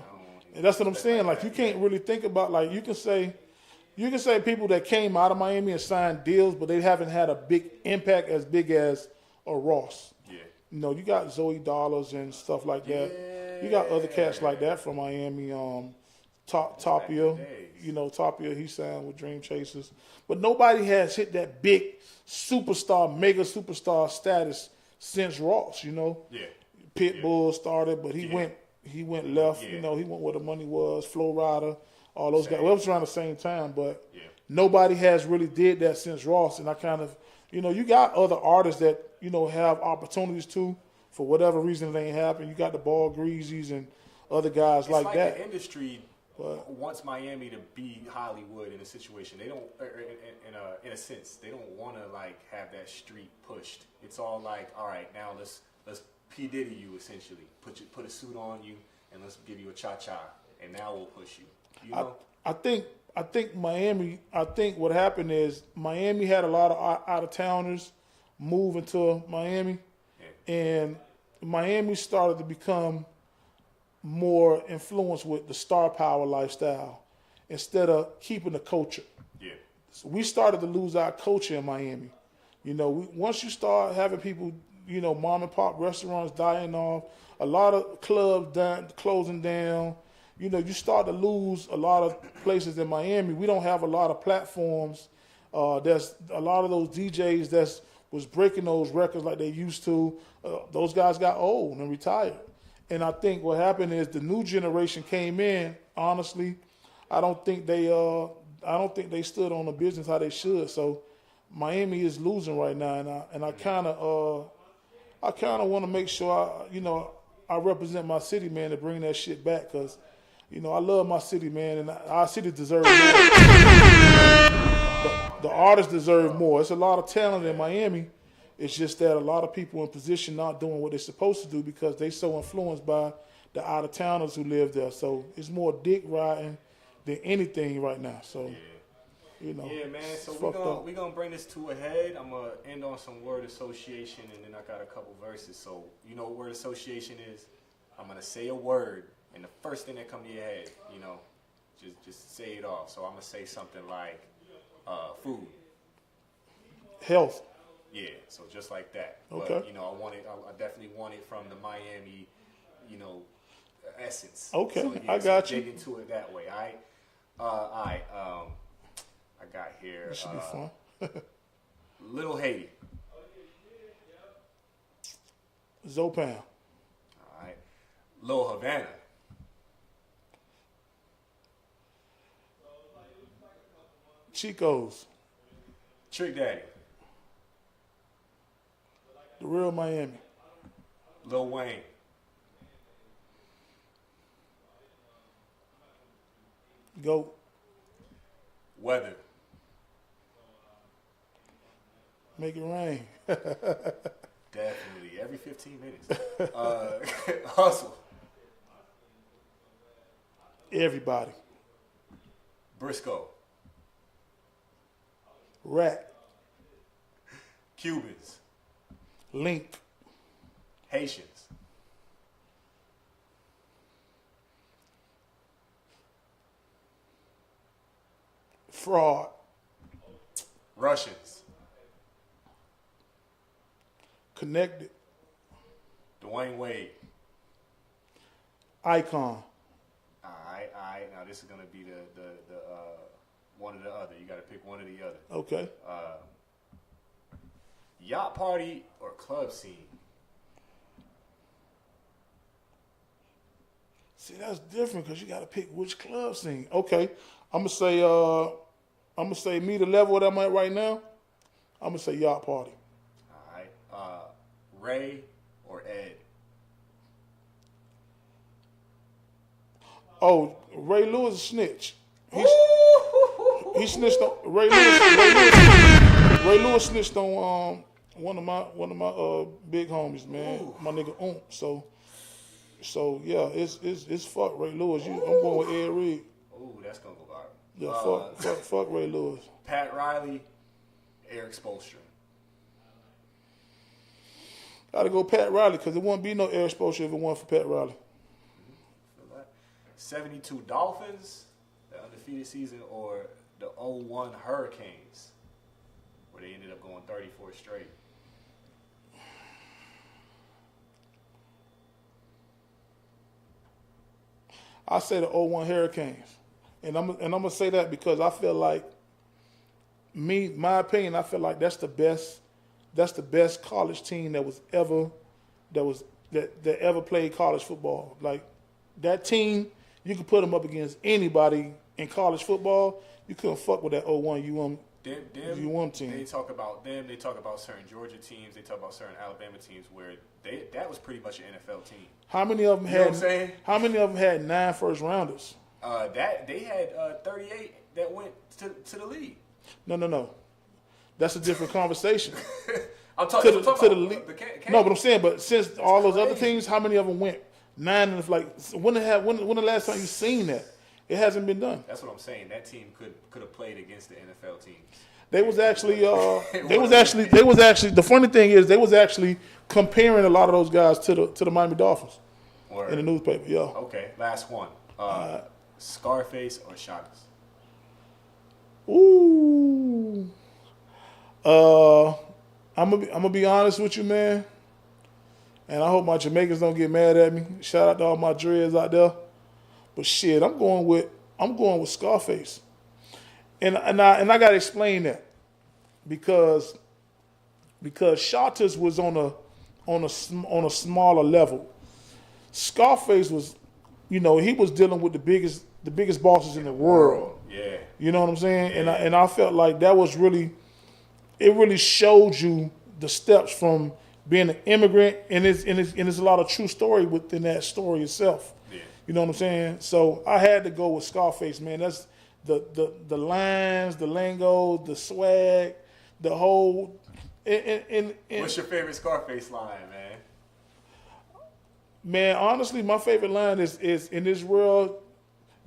And that's what I'm saying. Like, you can't really think about, like, you can say people that came out of Miami and signed deals, but they haven't had a big impact as big as a Ross.
Yeah.
You know, you got Zoe Dollars and stuff like that. You got other cats like that from Miami. Tapia, you know, Tapia, he signed with Dream Chasers. But nobody has hit that big superstar, mega superstar status since Ross, you know.
Yeah.
Pitbull started, but he went left.
Yeah.
You know, he went where the money was. Flo Rida, all those guys. Well, it was around the same time, but nobody has really did that since Ross. And I kind of, you know, you got other artists that, you know, have opportunities too. For whatever reason, it ain't happen. You got the Ball Greasies and other guys
it's
like that.
The industry wants Miami to be Hollywood in a situation. They don't, in a sense, they don't want to like have that street pushed. It's all like, all right, now let's P Diddy you essentially. Put a suit on you and let's give you a cha-cha, and now we'll push you. You know?
I think Miami. I think what happened is Miami had a lot of out of towners move into Miami, and Miami started to become more influenced with the star power lifestyle instead of keeping the culture.
Yeah.
So we started to lose our culture in Miami. You know, once you start having people, you know, mom and pop restaurants dying off, a lot of clubs closing down. You know, you start to lose a lot of places in Miami. We don't have a lot of platforms. There's a lot of those DJs that was breaking those records like they used to. Those guys got old and retired. And I think what happened is the new generation came in. Honestly, I don't think they stood on the business how they should. So Miami is losing right now, and I kind of want to make sure I represent my city, man, to bring that shit back, because I love my city, man, and our city deserves more. The artists deserve more. It's a lot of talent in Miami. It's just that a lot of people in position not doing what they're supposed to do because they so influenced by the out-of-towners who live there. So it's more dick riding than anything right now. So,
Yeah, man. So we're gonna bring this to a head. I'm gonna end on some word association, and then I got a couple verses. So you know what word association is? I'm gonna say a word, and the first thing that comes to your head, just say it off. So I'm gonna say something like food,
health.
Yeah. So just like that.
Okay.
But I definitely want it from the Miami, essence.
Okay,
so,
I got you.
Dig into it that way. All right. I got here.
This should be fun.
Little Haiti.
Zopan.
All right. Lil Havana.
Chico's.
Trick Daddy.
The real Miami.
Lil Wayne.
Go.
Weather.
Make it rain.
Definitely. Every 15 minutes. Hustle.
Everybody.
Briscoe.
Rat.
Cubans.
Link.
Haitians.
Fraud.
Russians.
Connected.
Dwayne Wade.
Icon.
All right. Now this is gonna be the one or the other. You gotta pick one or the other.
Okay.
Yacht party or club scene?
See, that's different because you got to pick which club scene. Okay, I'm gonna say me the level that I'm at right now. I'm gonna say yacht party.
All right. Ray or Ed?
Oh, Ray Lewis is a snitch. He snitched on Ray Lewis snitched on one of my big homies, man. Ooh. My nigga So yeah, it's fuck Ray Lewis. I'm going with Ed Reed.
Ooh, that's gonna go viral.
Yeah, fuck Ray Lewis.
Pat Riley, Eric Spoelstra.
Gotta go Pat Riley because there wouldn't be no Eric Spoelstra if it weren't for Pat Riley.
72 Dolphins, the undefeated season, or the 01 Hurricanes, where they ended up going 34 straight.
I say the 01 Hurricanes. And I'm gonna say that because I feel like my opinion, I feel like that's the best college team that ever played college football. Like that team, you could put them up against anybody in college football. You couldn't fuck with that 01 UM team.
They talk about them. They talk about certain Georgia teams. They talk about certain Alabama teams where that was pretty much an NFL team.
How many of them
You know what I'm saying?
How many of them had 9 first rounders?
That they had 38 that went to the league.
No. That's a different conversation.
I'm talking about
the league. No, but I'm saying, but since all those other teams, how many of them went 9? And when the last time you seen that? It hasn't been done.
That's what I'm saying. That team could have played against the NFL teams.
They was actually the funny thing is they was actually comparing a lot of those guys to the Miami Dolphins in the newspaper. Yeah.
Okay, last one. Scarface or Shagas?
Ooh. I'm gonna be honest with you, man. And I hope my Jamaicans don't get mad at me. Shout out to all my dreads out there. But shit, I'm going with Scarface. And I gotta explain that. Because Shotters was on a smaller level. Scarface was, he was dealing with the biggest bosses in the world.
Yeah.
You know what I'm saying?
Yeah.
And I felt like that was really it really showed you the steps from being an immigrant, and it's a lot of true story within that story itself.
Yeah.
You know what I'm saying? So I had to go with Scarface, man. That's the lines, the lingo, the swag, the whole.
What's your favorite Scarface line, man?
Man, honestly, my favorite line is in this world,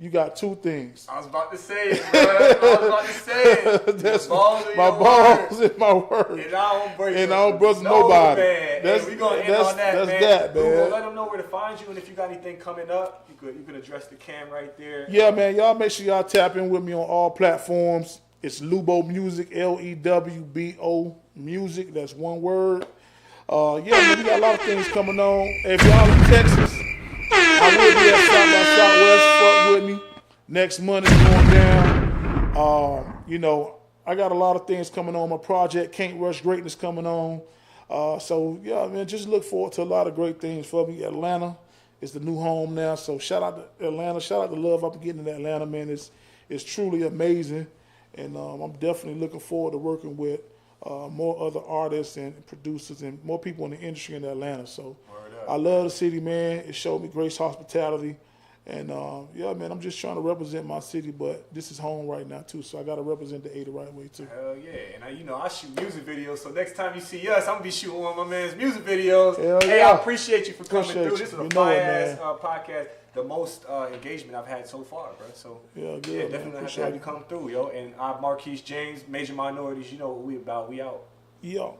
you got two things.
I was about to say it, bro. I was about to say it.
That's
balls
my balls and my word.
And I don't break
and I don't brush nobody.
Man.
That's,
we gonna end on that,
that's
man.
that, man.
We'll let them know where to find you, and if you got anything coming up, you could address the cam right there.
Yeah, man. Y'all make sure y'all tap in with me on all platforms. It's LEWBO Music, LEWBO Music. That's one word. Yeah, man, we got a lot of things coming on. If y'all in Texas, I will be at South by Southwest. Fuck with me. Next month is going down. You know, I got a lot of things coming on. My project, Can't Rush Greatness, coming on. So, yeah, man, just look forward to a lot of great things for me. Atlanta is the new home now. So, shout out to Atlanta. Shout out to love I've been getting in Atlanta, man. It's truly amazing. And I'm definitely looking forward to working with more other artists and producers and more people in the industry in Atlanta. So I love the city, man. It showed me grace, hospitality. And yeah, man, I'm just trying to represent my city, but this is home right now too. So I got to represent the A the right way too.
Hell yeah. And I shoot music videos. So next time you see us, I'm going to be shooting one of my man's music videos.
Hell
hey,
yeah.
I appreciate you for coming through. This is a fire-ass podcast. The most engagement I've had so far, bro. So
yeah, good,
yeah, definitely have to have you come through, yo. And I'm Marquise James, Major Minorities. You know what we about. We out.
Yo.